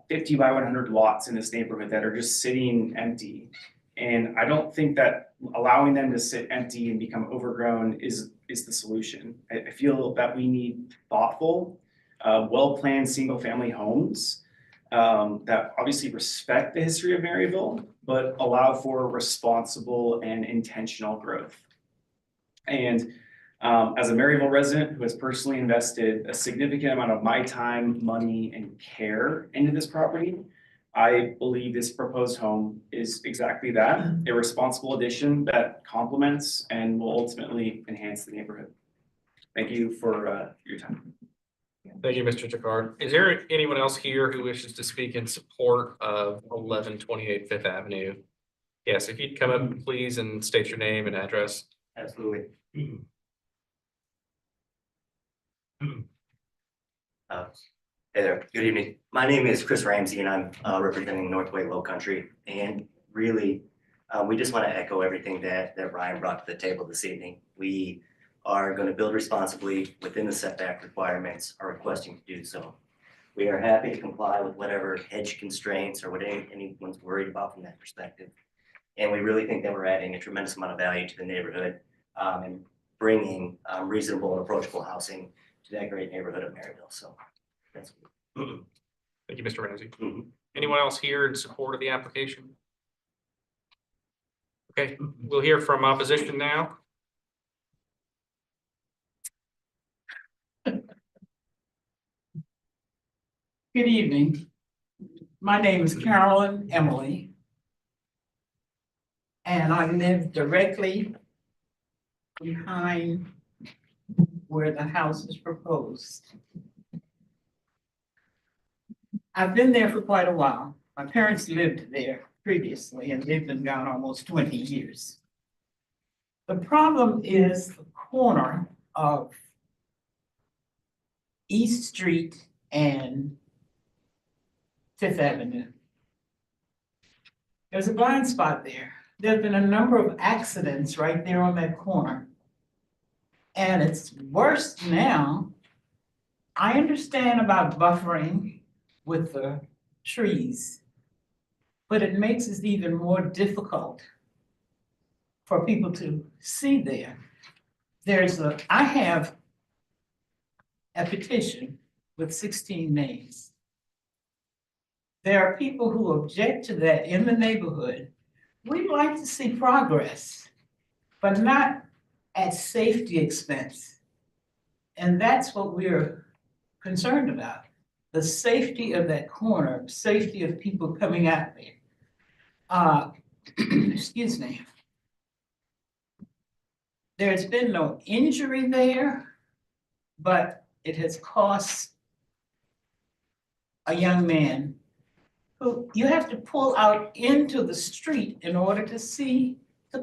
50 by 100 lots in this neighborhood that are just sitting empty. And I don't think that allowing them to sit empty and become overgrown is the solution. I feel that we need thoughtful, well-planned single-family homes that obviously respect the history of Maryville, but allow for responsible and intentional growth. And as a Maryville resident who has personally invested a significant amount of my time, money, and care into this property, I believe this proposed home is exactly that, a responsible addition that complements and will ultimately enhance the neighborhood. Thank you for your time. Thank you, Mr. Jacquard. Is there anyone else here who wishes to speak in support of 1128 Fifth Avenue? Yes, if you'd come up, please, and state your name and address. Absolutely. Hey there, good evening. My name is Chris Ramsey and I'm representing Northway Low Country. And really, we just want to echo everything that Ryan brought to the table this evening. We are going to build responsibly within the setback requirements, are requesting to do so. We are happy to comply with whatever hedge constraints or what anyone's worried about from that perspective. And we really think that we're adding a tremendous amount of value to the neighborhood and bringing reasonable and approachable housing to that great neighborhood of Maryville. So that's. Thank you, Mr. Ramsey. Anyone else here in support of the application? Okay, we'll hear from opposition now. Good evening. My name is Carolyn Emily. And I live directly behind where the house is proposed. I've been there for quite a while. My parents lived there previously and they've been gone almost 20 years. The problem is the corner of East Street and Fifth Avenue. There's a blind spot there. There've been a number of accidents right there on that corner. And it's worse now. I understand about buffering with the trees, but it makes it even more difficult for people to see there. I have a petition with 16 names. There are people who object to that in the neighborhood. We'd like to see progress, but not at safety expense. And that's what we're concerned about. The safety of that corner, safety of people coming out there. Excuse me. There's been no injury there, but it has cost a young man who you have to pull out into the street in order to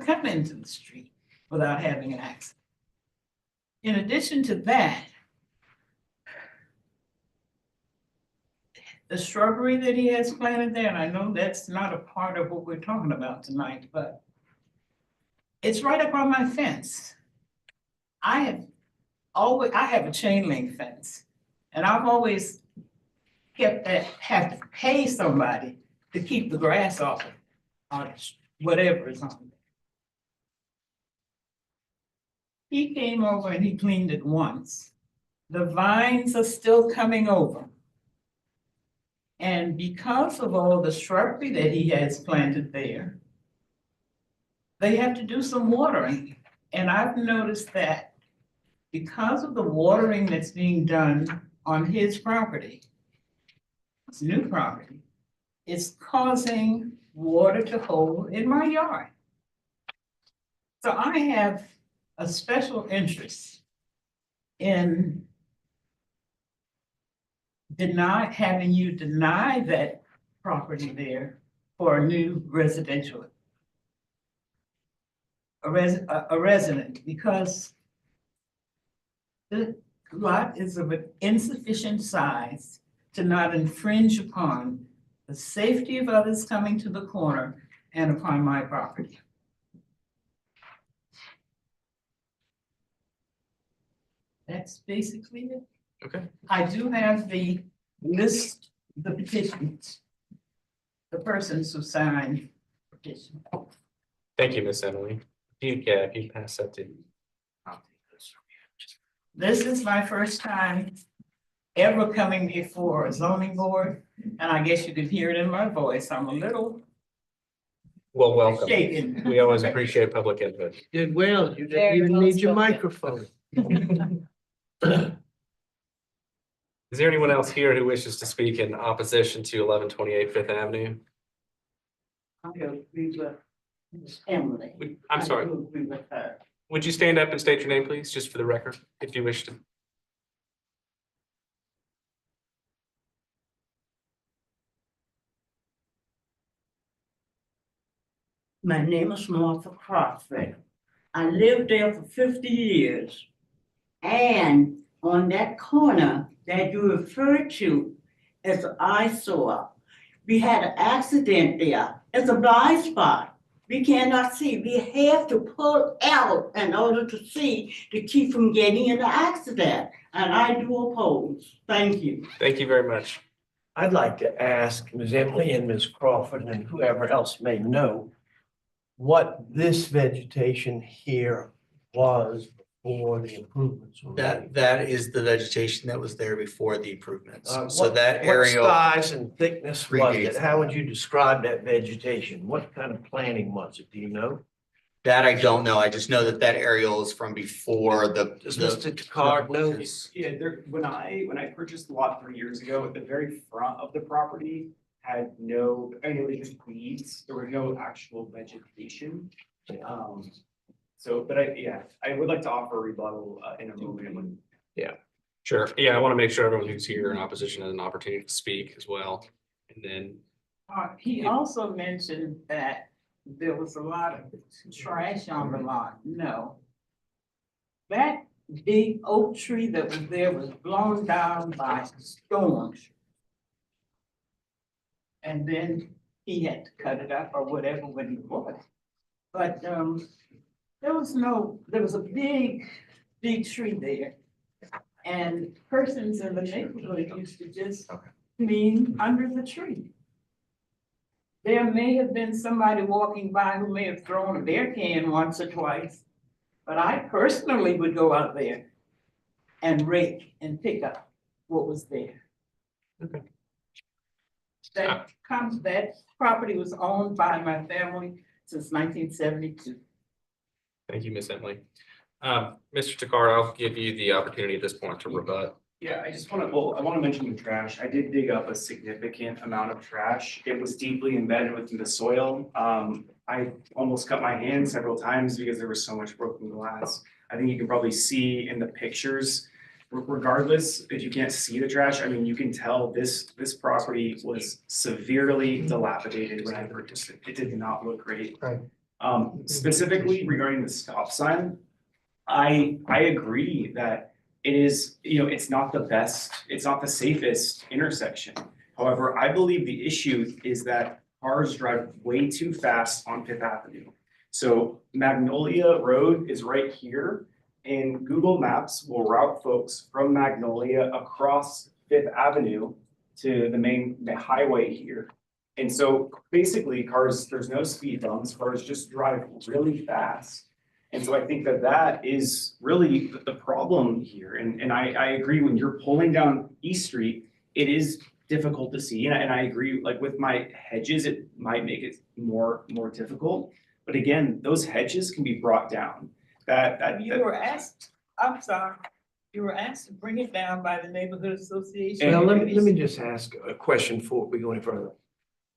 come into the street without having an accident. In addition to that, the shrubbery that he has planted there, and I know that's not a part of what we're talking about tonight, but it's right up on my fence. I have a chain link fence, and I've always have to pay somebody to keep the grass off of whatever is on there. He came over and he cleaned it once. The vines are still coming over. And because of all the shrubbery that he has planted there, they have to do some watering. And I've noticed that because of the watering that's being done on his property, his new property, it's causing water to hold in my yard. So I have a special interest in having you deny that property there for a new residential, a resident, because the lot is of an insufficient size to not infringe upon the safety of others coming to the corner and upon my property. That's basically it. Okay. I do have the list, the petitions, the persons who signed the petition. Thank you, Miss Emily. If you pass that to. This is my first time ever coming before a zoning board. And I guess you can hear it in my voice. I'm a little Well, welcome. shaken. We always appreciate public input. Did well, you didn't Very even well need your spoken. microphone. Is there anyone else here who wishes to speak in opposition to 1128 Fifth Avenue? I agree with Ms. Emily. I'm sorry. I do agree with her. Would you stand up and state your name, please, just for the record, if you wish to? My name is Martha Crawford. I lived there for 50 years. And on that corner that you referred to as an eyesore, we had an accident there. It's a blind spot. We cannot see. We have to pull out in order to see to keep from getting in the accident. And I do oppose. Thank you. Thank you very much. I'd like to ask Ms. Emily and Ms. Crawford and whoever else may know what this vegetation here was before the improvements were made. That is the vegetation that was there before the improvements. So What- that what area. size and thickness was predates it? How would you describe that vegetation? What kind of planting was it? Do you know? That I don't know. I just know that that aerial is from before the. Does the- Mr. Takar know? Yeah, when I purchased the lot 3 years ago, the very front of the property had no, I mean, it was just weeds, there was no actual vegetation. So, but I would like to offer a rebuttal in a moment. Sure. Yeah, I want to make sure everyone who's here in opposition has an opportunity to speak as well. And then, He also mentioned that there was a lot of trash on the lot. No. That big oak tree that was there was blown down by storms. And then he had to cut it up or whatever when he bought it. But there was a big tree there. And persons in the neighborhood used to just clean under the tree. There may have been somebody walking by who may have thrown a beer can once or twice. But I personally would go out there and rake and pick up what was there. Okay. That property was owned by my family since 1972. thank you, Ms. Emily. Mr. Takar, I'll give you the opportunity at this point to rebut. Yeah, I want to mention the trash. I did dig up a significant amount of trash. It was deeply embedded within the soil. I almost cut my hand several times because there was so much broken glass. I think you can probably see in the pictures, regardless, if you can't see the trash, I mean, you can tell this property was severely dilapidated when I purchased it. It did not look great. Right. Specifically regarding the stop sign, I agree that it is, it's not the best, it's not the safest intersection. However, I believe the issue is that cars drive way too fast on Fifth Avenue. So Magnolia Road is right here, and Google Maps will route folks from Magnolia across Fifth Avenue to the main highway here. And so basically cars, there's no speed bumps, cars just drive really fast. And so I think that is really the problem here. And I agree, when you're pulling down East Street, it is difficult to see. And I agree, like with my hedges, it might make it more difficult. But again, those hedges can be brought down. You were asked, I'm sorry, you were asked to bring it down by the neighborhood association. Well, let me just ask a question before we go any further.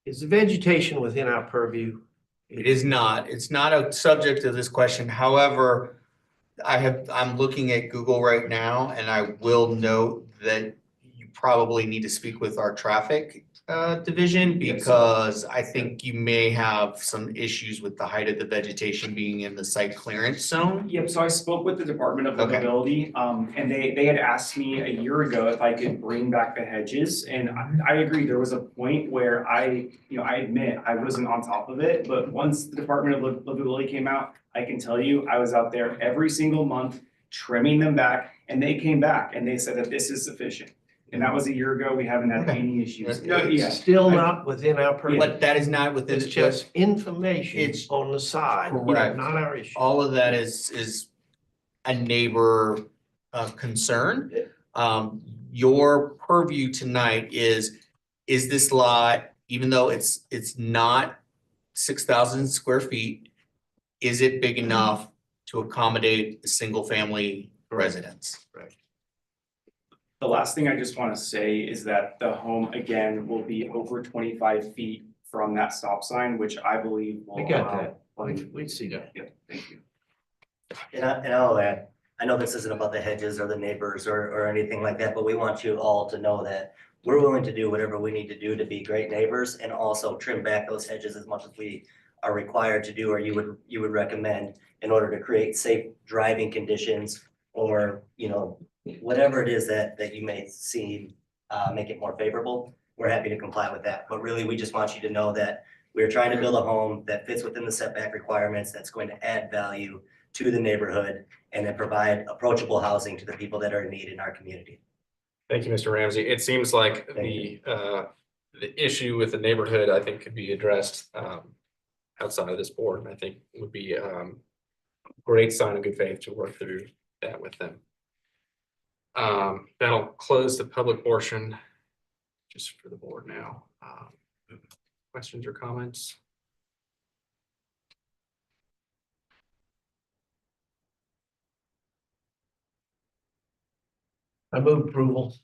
Is the vegetation within our purview? It is not. It's not a subject of this question. However, I'm looking at Google right now, and I will note that you probably need to speak with our traffic division, because I think you may have some issues with the height of the vegetation being in the site clearance zone. Yep, so I spoke with the Department of Okay. Livability, and they had asked me a year ago if I could bring back the hedges, and I agree, there was a point where I admit I wasn't on top of it, but once the Department of Livability came out, I can tell you, I was out there every single month trimming them back, and they came back and they said that this is sufficient. And that was a year ago, we haven't had Okay. any issues. No, It's yeah. still not within our purview. But that is not within. It's just information It's on the side, correct. not our issue. All of that is a neighbor concern. your purview tonight is this lot, even though it's not 6,000 square feet, is it big enough to accommodate a single family residence? The last thing I just want to say is that the home, again, will be over 25 feet from that stop sign, which I believe will. We got that. We see that. Yeah, thank you. And I'll add, I know this isn't about the hedges or the neighbors or anything like that, but we want you all to know that we're willing to do whatever we need to do to be great neighbors and also trim back those hedges as much as we are required to do, or you would recommend in order to create safe driving conditions or, you know, whatever it is that you may see, make it more favorable. We're happy to comply with that. But really, we just want you to know that we're trying to build a home that fits within the setback requirements, that's going to add value to the neighborhood and then provide approachable housing to the people that are in need in our community. Thank you, Mr. Ramsey. It seems like Thank the issue with the neighborhood, I think, could be addressed outside of this board, and I think it would be a great sign of good faith to work through that with them. That'll close the public portion just for the board now. Questions or comments? I move approval.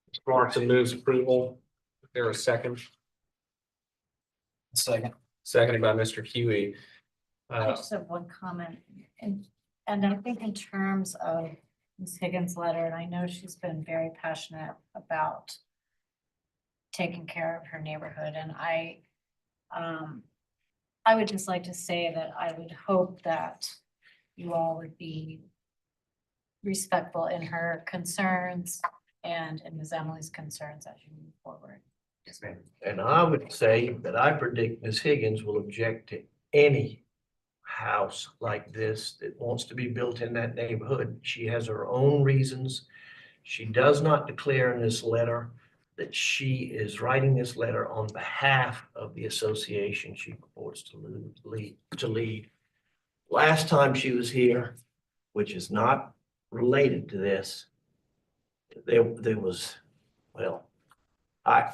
Mr. Martin moves approval. Is there a second? Second. Seconded by Mr. Huey. I just have one comment, and I think in terms of Ms. Higgins' letter, and I know she's been very passionate about taking care of her neighborhood, and I would just like to say that I would hope that you all would be respectful in her concerns and in Ms. Emily's concerns as you move forward. Yes, ma'am. And I would say that I predict Ms. Higgins will object to any house like this that wants to be built in that neighborhood. She has her own reasons. She does not declare in this letter that she is writing this letter on behalf of the association she purports to lead. Last time she was here, which is not related to this, there was, well, I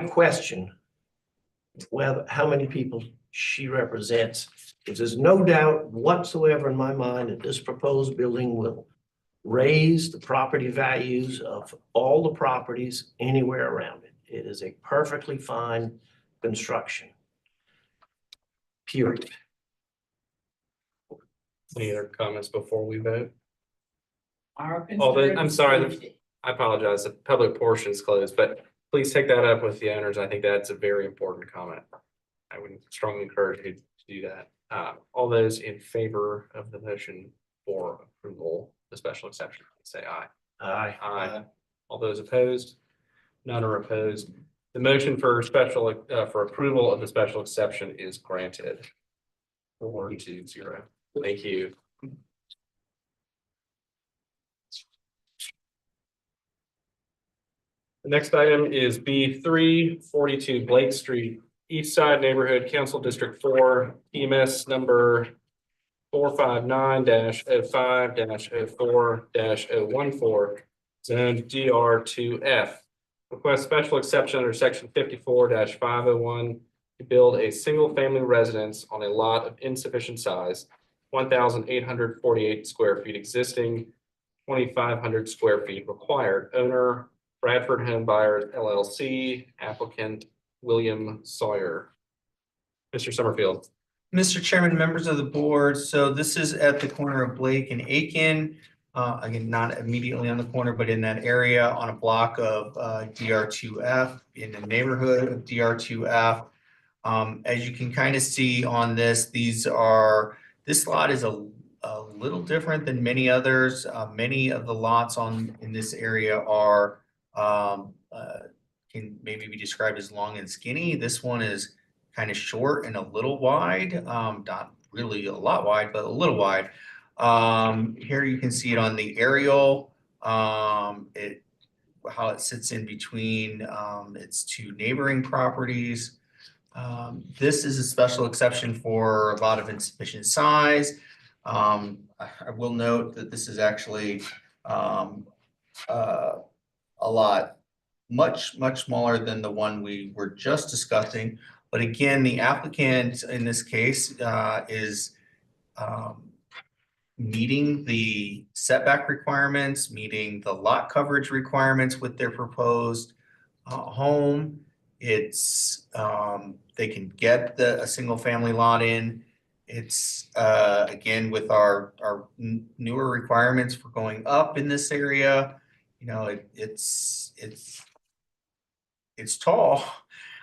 question how many people she represents, because there's no doubt whatsoever in my mind that this proposed building will raise the property values of all the properties anywhere around it. It is a perfectly fine construction. Period. Any other comments before we vote? Our I'm sorry, I apologize. The public portion is closed, but please take that up with the owners. I think that's a very important comment. I would strongly encourage you to do that. All those in favor of the motion for approval, the special exception, say aye. Aye. Aye. All those opposed? None are opposed. The motion for for approval of the special exception is granted. 4-2-0. Thank you. The next item is B 42 Blake Street, East Side Neighborhood Council District 4, EMS number 459-05-04-014, zone DR2F. Request special exception under section 54-501 to build a single-family residence on a lot of insufficient size, 1,848 square feet existing, 2,500 square feet required. Owner Bradford Home Buyers LLC, applicant William Sawyer. Mr. Summerfield. Mr. Chairman, members of the board, so this is at the corner of Blake and Aiken. Again, not immediately on the corner, but in that area on a block of DR2F, in the neighborhood of DR2F. As you can kind of see on this, this lot is a little different than many others. Many of the lots in this area are can maybe be described as long and skinny. This one is kind of short and a little wide, not really a lot wide, but a little wide. Here you can see it on the aerial, how it sits in between its two neighboring properties. This is a special exception for a lot of insufficient size. I will note that this is actually a a lot, much smaller than the one we were just discussing. But again, the applicant in this case is meeting the setback requirements, meeting the lot coverage requirements with their proposed home. It's, they can get a single family lot in. It's, again, with our newer requirements for going up in this area, you know, it's tall.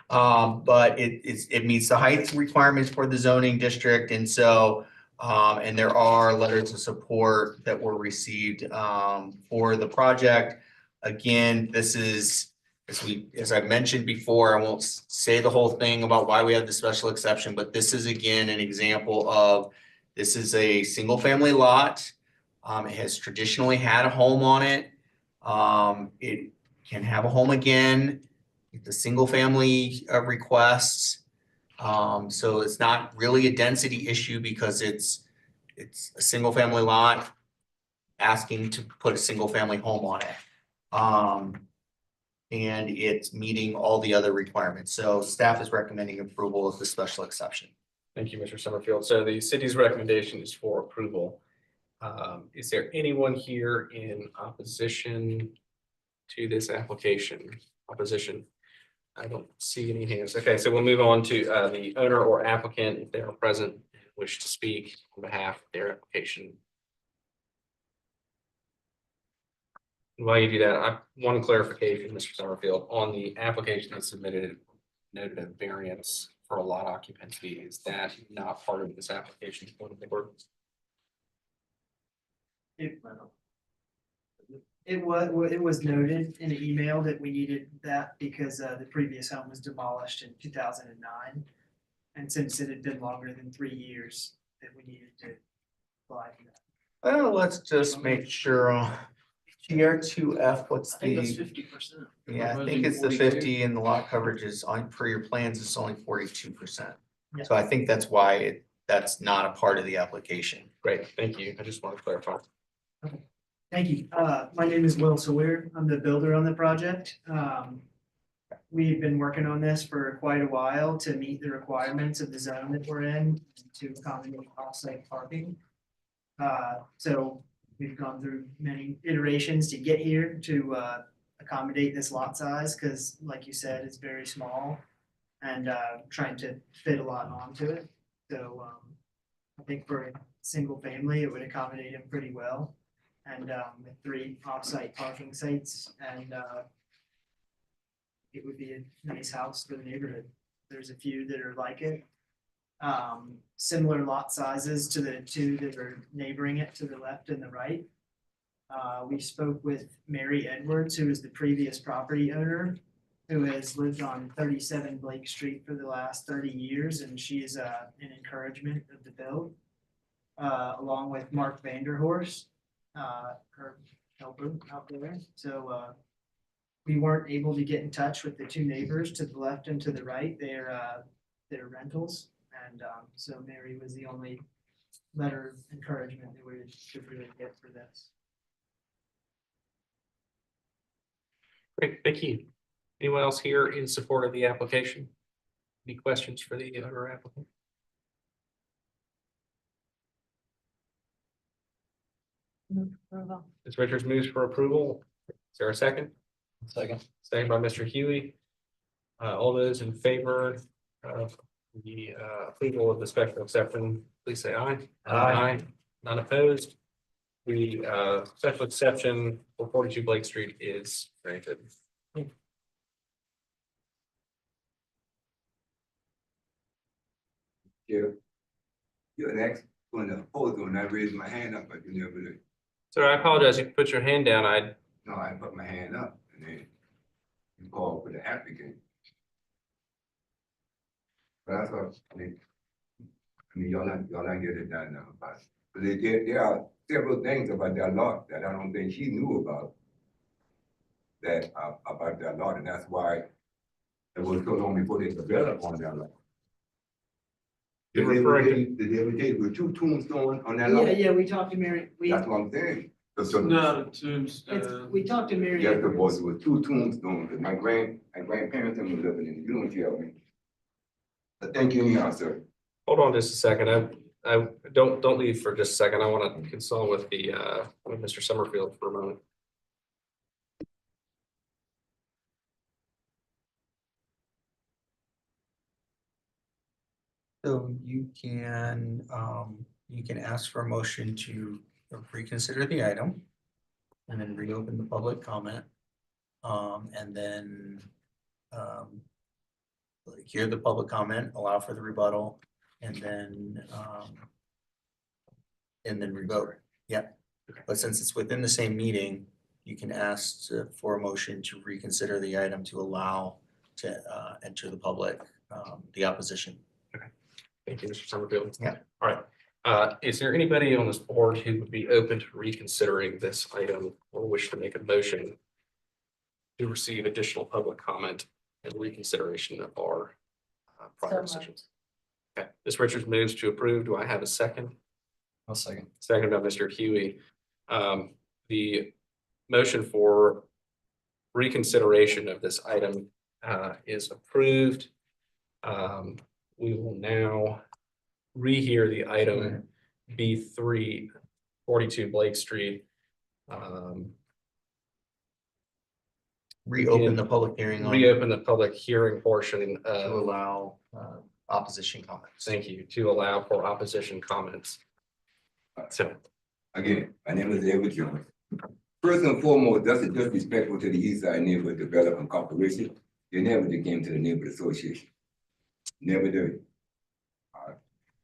But it meets the height requirements for the zoning district. And so, and there are letters of support that were received, for the project. Again, this is, as I mentioned before, I won't say the whole thing about why we have the special exception, but this is again, an example of, this is a single family lot. It has traditionally had a home on it. It can have a home again. It's a single family request. So it's not really a density issue because it's a single family lot asking to put a single family home on it. And it's meeting all the other requirements. So staff is recommending approval of the special exception. Thank you, Mr. Summerfield. So the city's recommendation is for approval. Is there anyone here in opposition to this application? Opposition? I don't see any hands. Okay, so we'll move on to the owner or applicant, if they are present, wish to speak on behalf of their application. While you do that, one clarification, Mr. Summerfield, on the application that submitted, noted a variance for a lot occupancy. Is that not part of this application? It was noted in an email that we needed that because the previous home was demolished in 2009. And since it had been longer than 3 years, that we needed to apply for that. Well, let's just make sure. TR2F, what's I think that's the, 50%. yeah, I think it's the 50 and the lot coverage is on, per your plans, it's only 42%. Yeah. So I think that's why that's not a part of the application. Great, thank you. I just want to clarify. Thank you. My name is Will Sawyer. I'm the builder on the project. We've been working on this for quite a while to meet the requirements of the zone that we're in to accommodate off-site parking. So we've gone through many iterations to get here to accommodate this lot size, because like you said, it's very small and trying to fit a lot onto it. So I think for a single family, it would accommodate him pretty well. And with 3 off-site parking sites, and it would be a nice house for the neighborhood. There's a few that are like it. Similar lot sizes to the 2 that are neighboring it to the left and the right. We spoke with Mary Edwards, who is the previous property owner, who has lived on 37 Blake Street for the last 30 years, and she is an encouragement of the build. Along with Mark Vanderhorst, her helper out there. So we weren't able to get in touch with the 2 neighbors to the left and to the right. They're rentals. And so Mary was the only letter of encouragement that we could really get for this. Great, thank you. Anyone else here in support of the application? Any questions for the owner applicant? Move approval. Ms. Richards moves for approval. Is there a second? Second. Second by Mr. Huey. All those in favor of the approval of the special exception, please say aye. Aye. None opposed. The special exception for 42 Blake Street is granted. You're next one to oppose when I raised my hand up, but you never did. Sir, I apologize. You put your hand down. No, I put my hand up and then you called for the applicant. But I thought, I mean, y'all not get it done now, but there are several things about that lot that I don't think she knew about. About that lot, and that's why it was so long before they developed on that lot. Did they ever tell you with 2 tombstones on that lot? Yeah, we talked to Mary. That's what I'm saying. So- We talked to Mary. Yes, the boys with two tombstones, and my grandparents and were living in the unity of me. But thank you anyhow, sir. Hold on just a second. I don't leave for just a second. I want to consult with with Mr. Summerfield for a moment. So you can ask for a motion to reconsider the item. And then reopen the public comment. And then hear the public comment, allow for the rebuttal, and then revote. Yep. But since it's within the same meeting, you can ask for a motion to reconsider the item to allow to enter the public, the opposition. Thank you, Mr. Summerfield. Yeah. All right. Is there anybody on this board who would be open to reconsidering this item or wish to make a motion to receive additional public comment and reconsideration of our prior So decisions? Okay, Ms. Richards moves to approve. Do I have a second? I'll second. Second by Mr. Huey. The motion for reconsideration of this item is approved. We will now rehear the item B3, 42 Blake Street. Reopen the public hearing. Reopen the public hearing portion To allow opposition comments. thank you, to allow for opposition comments. So, Again, my name is Edward Jones. First and foremost, that's disrespectful to the East Side Neighborhood Development Corporation. They never did came to the neighborhood association. Never did.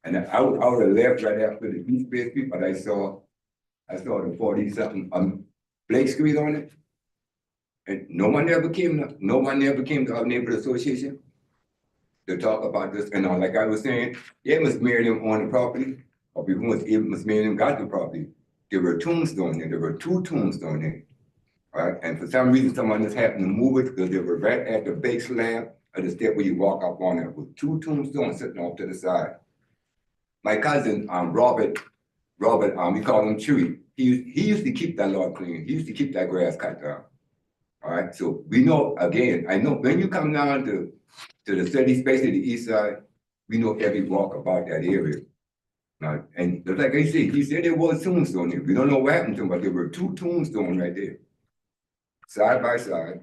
And I would have left right after the East Bay Street, but I saw the 40-something Blake Street on it. And no one ever came to our neighborhood association to talk about this. And like I was saying, yeah, Miss Miriam on the property, or before Miss Miriam got the property, there were tombstones there. There were two tombstones there. All right, and for some reason, someone just happened to move it because they were right at the base slab of the step where you walk up on it with two tombstones sitting off to the side. My cousin, Robert, we call him Chewy. He used to keep that lawn clean. He used to keep that grass cut down. All right, so we know, again, I know when you come down to the city, especially the east side, we know every walk about that area. Now, and just like I said, he said there was tombstone here. We don't know what happened to him, but there were two tombstones right there. Side by side,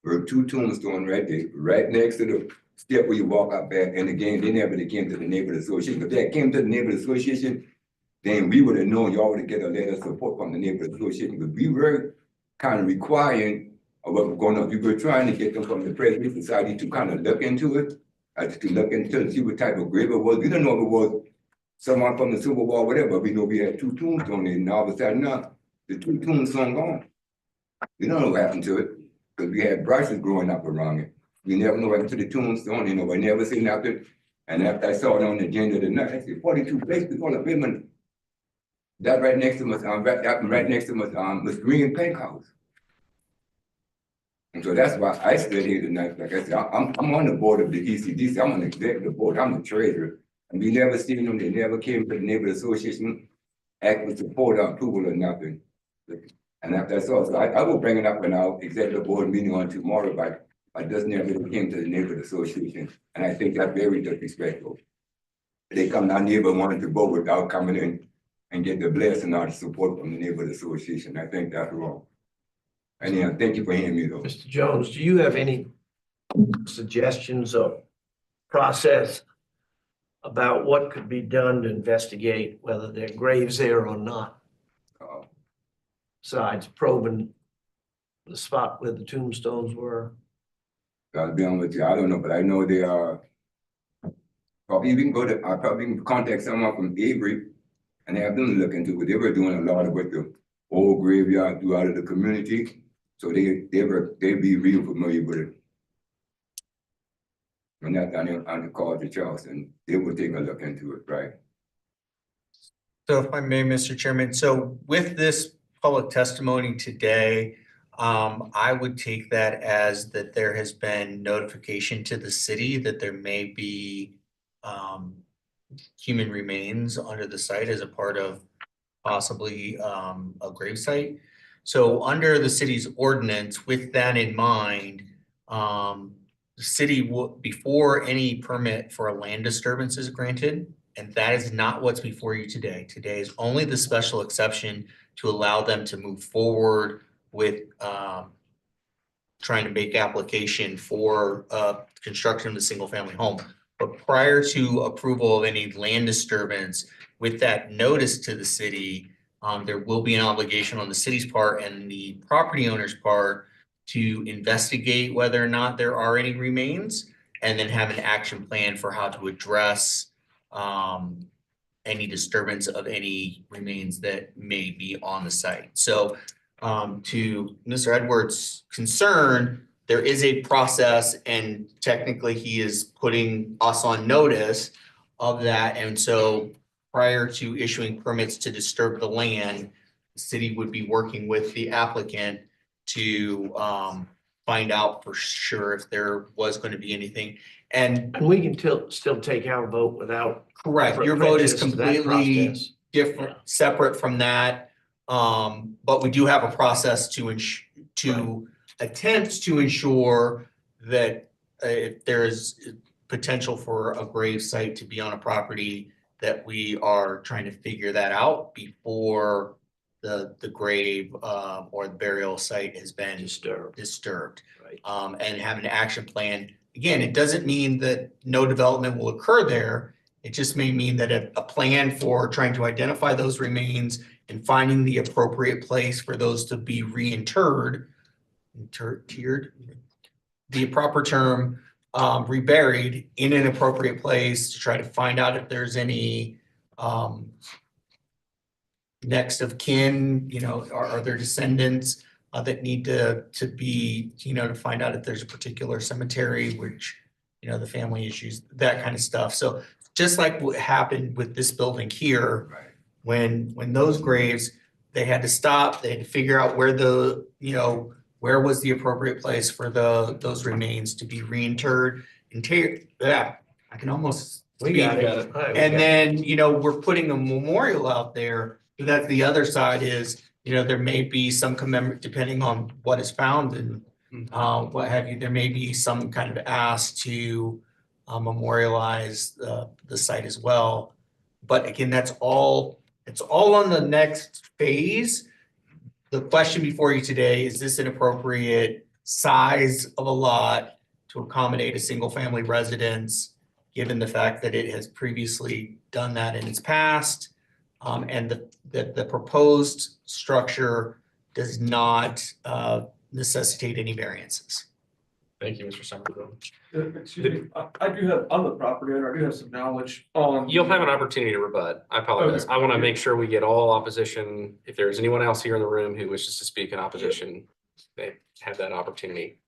there were two tombstones right there, right next to the step where you walk up back. And again, they never came to the neighborhood association. If they came to the neighborhood association, then we would have known y'all would get a letter of support from the neighborhood association. But we were kind of requiring of what was going on. We were trying to get them from the President Society to kind of look into it, to look into it, see what type of grave it was. We don't know if it was someone from the Civil War, whatever. We know we had two tombstones there, and all of a sudden, now the two tombstones gone. We don't know what happened to it because we had brushes growing up around it. We never know what happened to the tombstone. You know, I never seen after. And after I saw it on the agenda tonight, I said 42 Blake before the building. That right next to us, right next to us, Miss Green Pink House. And so that's why I stood here tonight. Like I said, I'm on the board of the ECDC. I'm on the executive board. I'm the treasurer. And we never seen them. They never came to the neighborhood association, act with support or approval or nothing. And after I saw it, so I will bring it up in our executive board meeting on tomorrow, but I just never came to the neighborhood association. And I think that's very disrespectful. They come down here but wanted to vote without coming in and get the blessing or the support from the neighborhood association. I think that's wrong. And yeah, thank you for hearing me though. Mr. Jones, do you have any suggestions of process about what could be done to investigate whether there are graves there or not? Besides probing the spot where the tombstones were? I'll be honest with you, I don't know, but I know they are. Probably we can go to, I probably can contact someone from Avery and have them look into it. They were doing a lot of what the old graveyard do out of the community. So they'd be real familiar with it. When that's down there on the call to Charleston, they will take a look into it, right? So if I may, Mr. Chairman, so with this public testimony today, I would take that as that there has been notification to the city that there may be human remains under the site as a part of possibly a gravesite. So under the city's ordinance, with that in mind, the city will, before any permit for a land disturbance is granted, and that is not what's before you today. Today is only the special exception to allow them to move forward with trying to make application for construction of the single family home. But prior to approval of any land disturbance, with that notice to the city, there will be an obligation on the city's part and the property owner's part to investigate whether or not there are any remains, and then have an action plan for how to address any disturbance of any remains that may be on the site. So to Mr. Edwards' concern, there is a process, and technically he is putting us on notice of that. And so prior to issuing permits to disturb the land, the city would be working with the applicant to find out for sure if there was going to be anything. And we can still take our vote without. Correct. Your vote is prejudice to that completely process. different, separate from that. But we do have a process to attempt to ensure that if there's potential for a grave site to be on a property, that we are trying to figure that out before the grave or the burial site has been disturbed. Right. And have an action plan. Again, it doesn't mean that no development will occur there. It just may mean that a plan for trying to identify those remains and finding the appropriate place for those to be reinterred, the proper term, reburied in an appropriate place to try to find out if there's any next of kin, you know, are there descendants that need to be, you know, to find out if there's a particular cemetery, which, you know, the family issues, that kind of stuff. So just like what happened with this building here, when those graves, they had to stop, they had to figure out where the, you know, where was the appropriate place for those remains to be reinterred. Yeah, I can almost We speak. got it. All right, we And got it. then, you know, we're putting a memorial out there. So that's the other side is, you know, there may be some depending on what is found and what have you, there may be some kind of ask to memorialize the site as well. But again, it's all on the next phase. The question before you today, is this an appropriate size of a lot to accommodate a single family residence, given the fact that it has previously done that in its past? And the proposed structure does not necessitate any variances. Thank you, Mr. Somerville. Excuse me, I do have, I'm the property owner, I do have some knowledge on. You'll have an opportunity to rebut. I apologize. Okay. I want to make sure we get all opposition. If there's anyone else here in the room who wishes to speak in opposition, they have that opportunity.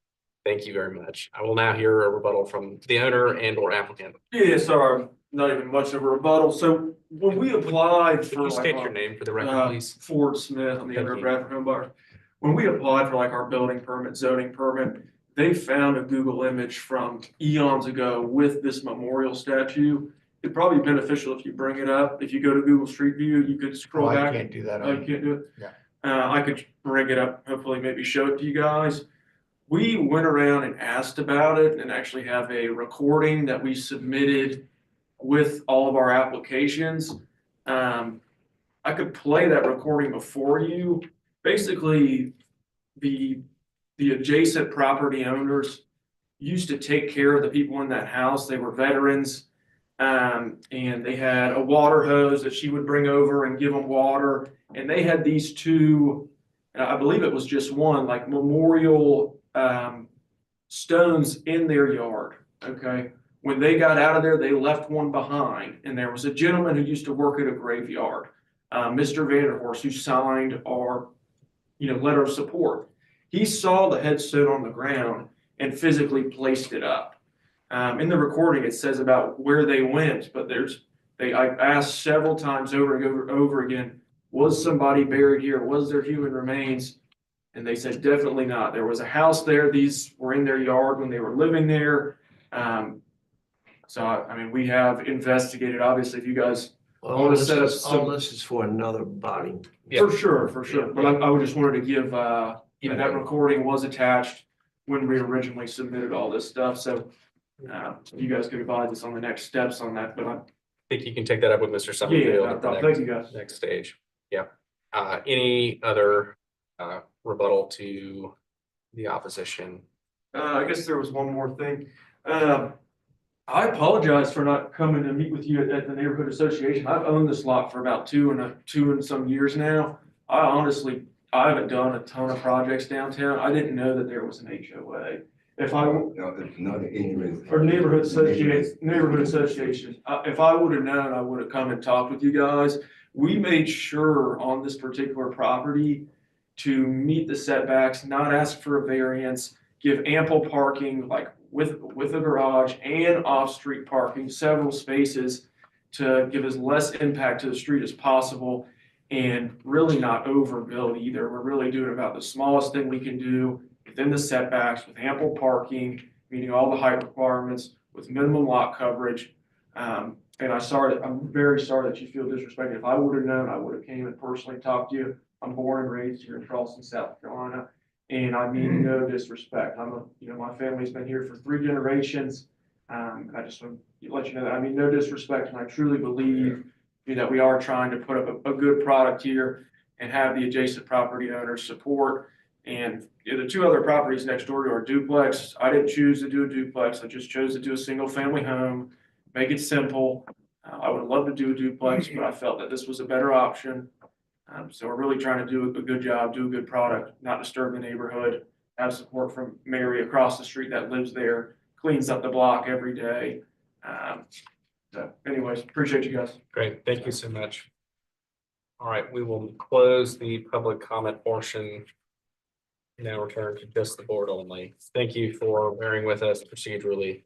Thank you very much. I will now hear a rebuttal from the owner and or applicant. Yeah, sorry, not even much of a rebuttal. So when we applied Could for you state like your name for the record, please? Ford Smith, I'm the owner of Thank you. Bradford Home Buyers. When we applied for like our building permit, zoning permit, they found a Google image from eons ago with this memorial statue. It'd probably be beneficial if you bring it up. If you go to Google Street View, you could scroll I back. can't do that. Oh, you can't do it? Yeah. I could bring it up, hopefully maybe show it to you guys. We went around and asked about it and actually have a recording that we submitted with all of our applications. I could play that recording before you. Basically, the adjacent property owners used to take care of the people in that house. They were veterans. And they had a water hose that she would bring over and give them water. And they had these two, I believe it was just one, like memorial stones in their yard, okay? When they got out of there, they left one behind. And there was a gentleman who used to work at a graveyard, Mr. Vanderhorst, who signed our, letter of support. He saw the headstone on the ground and physically placed it up. In the recording, it says about where they went, but I asked several times over and over again, was somebody buried here? Was there human remains? And they said, definitely not. There was a house there. These were in their yard when they were living there. So, I mean, we have investigated, obviously, if you guys All to this set up is, all some, this is for another body. Yeah. for sure, but I would just wanted to give, Yeah. that recording was attached when we originally submitted all this stuff, so you guys could advise us on the next steps on that, but I, Think you can take that up with Mr. yeah, Summerfield no at the problem. next, Thank you, guys. next stage. Yeah. Any other rebuttal to the opposition? I guess there was one more thing. I apologize for not coming to meet with you at the neighborhood association. I've owned this lot for about two and some years now. I haven't done a ton of projects downtown. I didn't know that there was an HOA. If I, It's not an interest. or neighborhood association, if I would have known, I would have come and talked with you guys. We made sure on this particular property to meet the setbacks, not ask for a variance, give ample parking, like with a garage and off-street parking, several spaces to give as less impact to the street as possible and really not overbuild either. We're really doing about the smallest thing we can do within the setbacks with ample parking, meeting all the height requirements with minimum lot coverage. And I'm very sorry that you feel disrespected. If I would have known, I would have came and personally talked to you. I'm born and raised here in Charleston, South Carolina, and I mean no disrespect. My family's been here for 3 generations. And I just want to let you know that I mean no disrespect, and I truly believe that we are trying to put up a good product here and have the adjacent property owners support. And the 2 other properties next door to our duplex, I didn't choose to do a duplex. I just chose to do a single family home, make it simple. I would love to do a duplex, but I felt that this was a better option. So we're really trying to do a good job, do a good product, not disturb the neighborhood, have support from Mary across the street that lives there, cleans up the block every day. So anyways, appreciate you guys. Great, thank you so much. All right, we will close the public comment portion. Now return to just the board only. Thank you for bearing with us procedurally.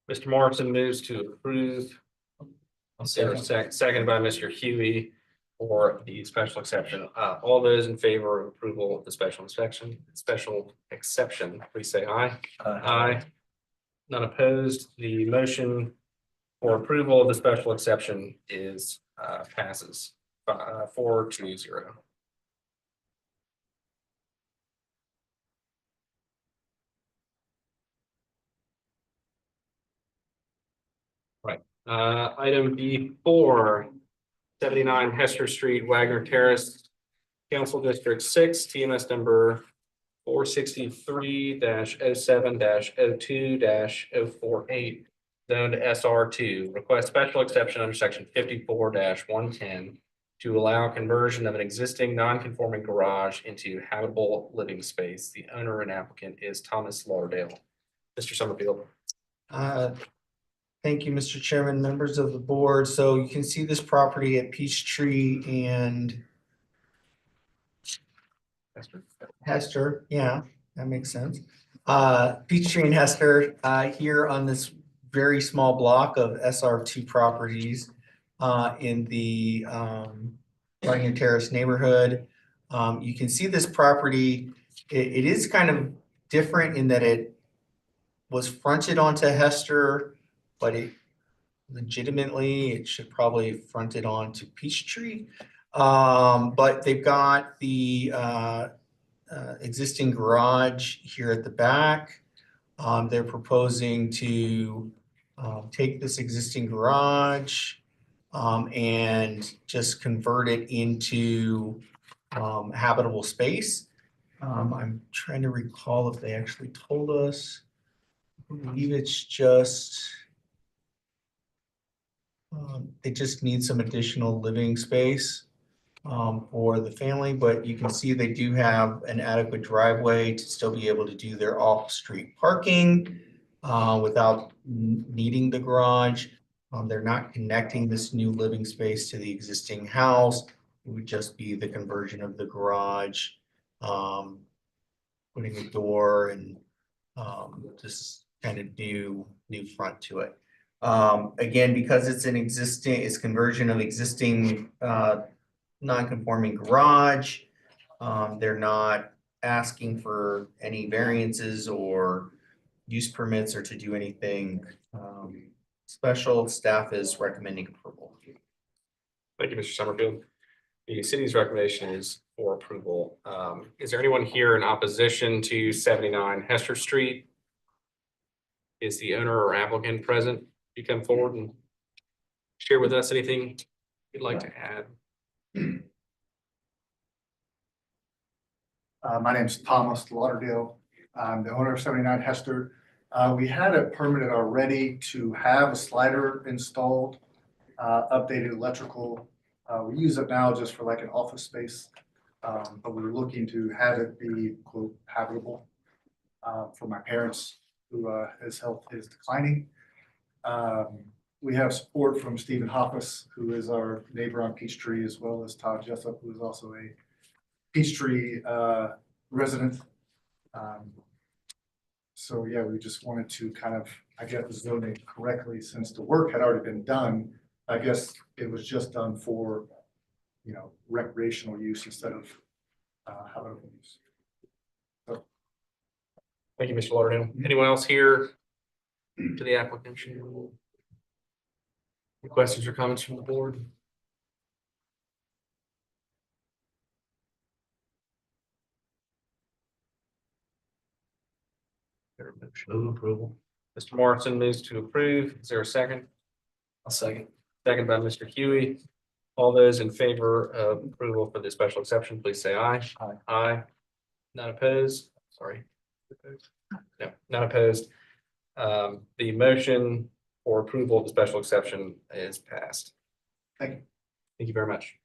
Mr. Morrison moves to approve. Second by Mr. Huey for the special exception. All those in favor of approval of the special exception, please say aye. Aye. None opposed. The motion for approval of the special exception is passes 4-0. Right. Item B4, 79 Hester Street, Wagner Terrace, Council District 6, TMS number 463-07-02-048, zoned SR2. Request special exception under section 54-110 to allow conversion of an existing non-conforming garage into habitable living space. The owner and applicant is Thomas Lauderdale. Mr. Summerfield. Thank you, Mr. Chairman, members of the board. So you can see this property at Peachtree and Hester. Yeah, that makes sense. Peachtree and Hester here on this very small block of SR2 properties in the Wagner Terrace neighborhood. You can see this property. It is kind of different in that it was fronted onto Hester, but it should probably front it onto Peachtree. But they've got the existing garage here at the back. They're proposing to take this existing garage and just convert it into habitable space. I'm trying to recall if they actually told us. I believe it's just they just need some additional living space for the family, but you can see they do have an adequate driveway to still be able to do their off-street parking without needing the garage. They're not connecting this new living space to the existing house. It would just be the conversion of the garage, putting a door and just kind of new front to it. Again, because it's conversion of existing non-conforming garage. They're not asking for any variances or use permits or to do anything special. Staff is recommending approval. Thank you, Mr. Summerfield. The city's recommendation is for approval. Is there anyone here in opposition to 79 Hester Street? Is the owner or applicant present? You come forward and share with us anything you'd like to add. My name's Thomas Lauderdale. I'm the owner of 79 Hester. We had it permitted already to have a slider installed, updated electrical. We use it now just for like an office space, but we're looking to have it be quote habitable for my parents who his health is declining. We have support from Stephen Hoppus, who is our neighbor on Peachtree, as well as Todd Jessup, who is also a Peachtree resident. So yeah, we just wanted to kind of, I guess, zone it correctly since the work had already been done. I guess it was just done for, you know, recreational use instead of habitable use. So. Thank you, Mr. Lauderdale. Anyone else here to the applicant? Any questions or comments from the board? Move approval. Mr. Morrison moves to approve. Is there a second? I'll second. Second by Mr. Huey. All those in favor of approval for the special exception, please say aye. Aye. Aye. None opposed. Sorry. No, none opposed. The motion for approval of the special exception is passed. Thank you. Thank you very much.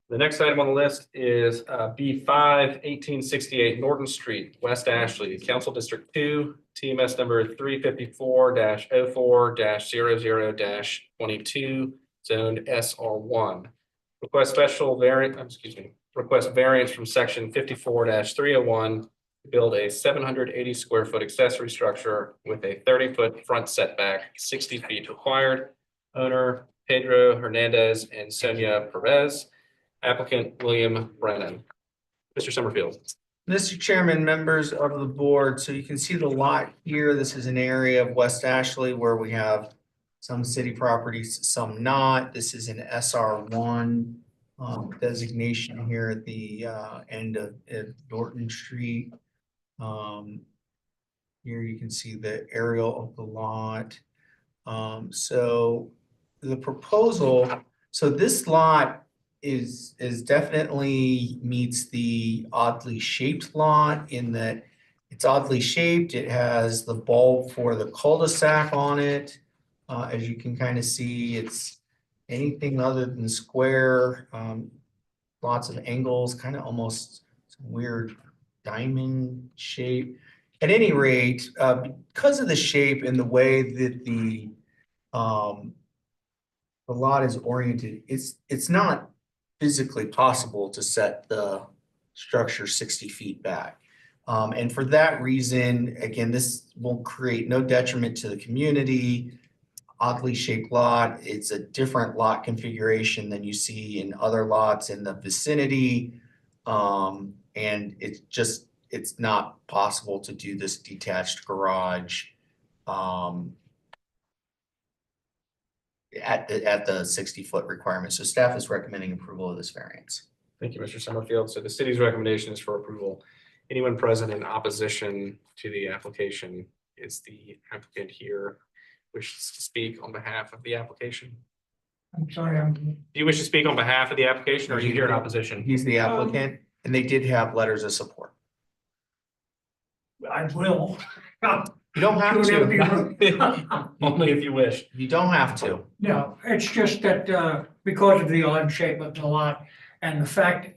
The next item on the list is B5 1868 Norton Street, West Ashley, Council District 2, TMS number 354-04-00-22, zoned SR1. Request variance from section 54-301 to build a 780 square foot accessory structure with a 30-foot front setback, 60 feet required. Owner Pedro Hernandez and Sonia Perez. Applicant William Brennan. Mr. Summerfield. Mr. Chairman, members of the board, so you can see the lot here. This is an area of West Ashley where we have some city properties, some not. This is an SR1 designation here at the end of Norton Street. Here you can see the aerial of the lot. So the proposal, so this lot is definitely meets the oddly shaped lot in that it's oddly shaped. It has the bulb for the cul-de-sac on it. As you can kind of see, it's anything other than square, lots of angles, kind of almost some weird diamond shape. At any rate, because of the shape and the way that the lot is oriented, it's not physically possible to set the structure 60 feet back. And for that reason, again, this will create no detriment to the community. Oddly shaped lot, it's a different lot configuration than you see in other lots in the vicinity. And it's not possible to do this detached garage at the 60-foot requirement. So staff is recommending approval of this variance. Thank you, Mr. Summerfield. So the city's recommendation is for approval. Anyone present in opposition to the application? Is the applicant here wishes to speak on behalf of the application? I'm sorry, Do you wish to speak on behalf of the application or are you here in opposition? He's the applicant and they did have letters of support. I will. You don't have to. Only if you wish. You don't have to. No, it's just that because of the odd shape of the lot and the fact,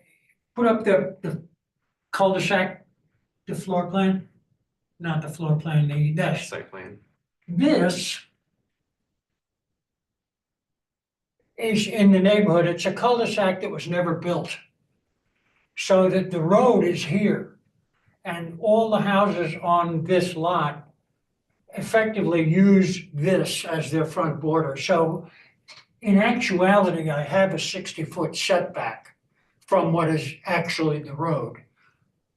put up the cul-de-sac, the floor plan, not the floor plan, the Site plan. This is in the neighborhood. It's a cul-de-sac that was never built. So that the road is here. And all the houses on this lot effectively use this as their front border. So in actuality, I have a 60-foot setback from what is actually the road.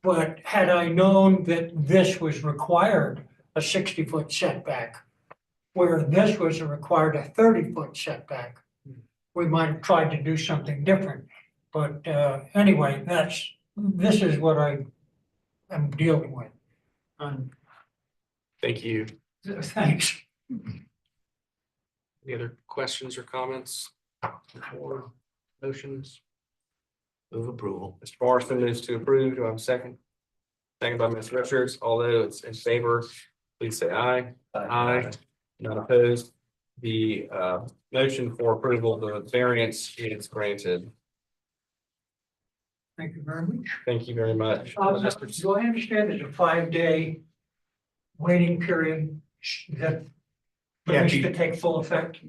But had I known that this was required a 60-foot setback, where this was required a 30-foot setback, we might have tried to do something different. But anyway, this is what I am dealing with. And Thank you. thanks. Any other questions or comments? Or motions? Move approval. Mr. Morrison moves to approve. Do I have a second? Second by Ms. Richards. All those in favor, please say aye. Aye. Not opposed. The motion for approval of the variance is granted. Thank you very much. Thank you very much. Do I understand there's a 5-day waiting period that for Yeah, this you- to take full effect?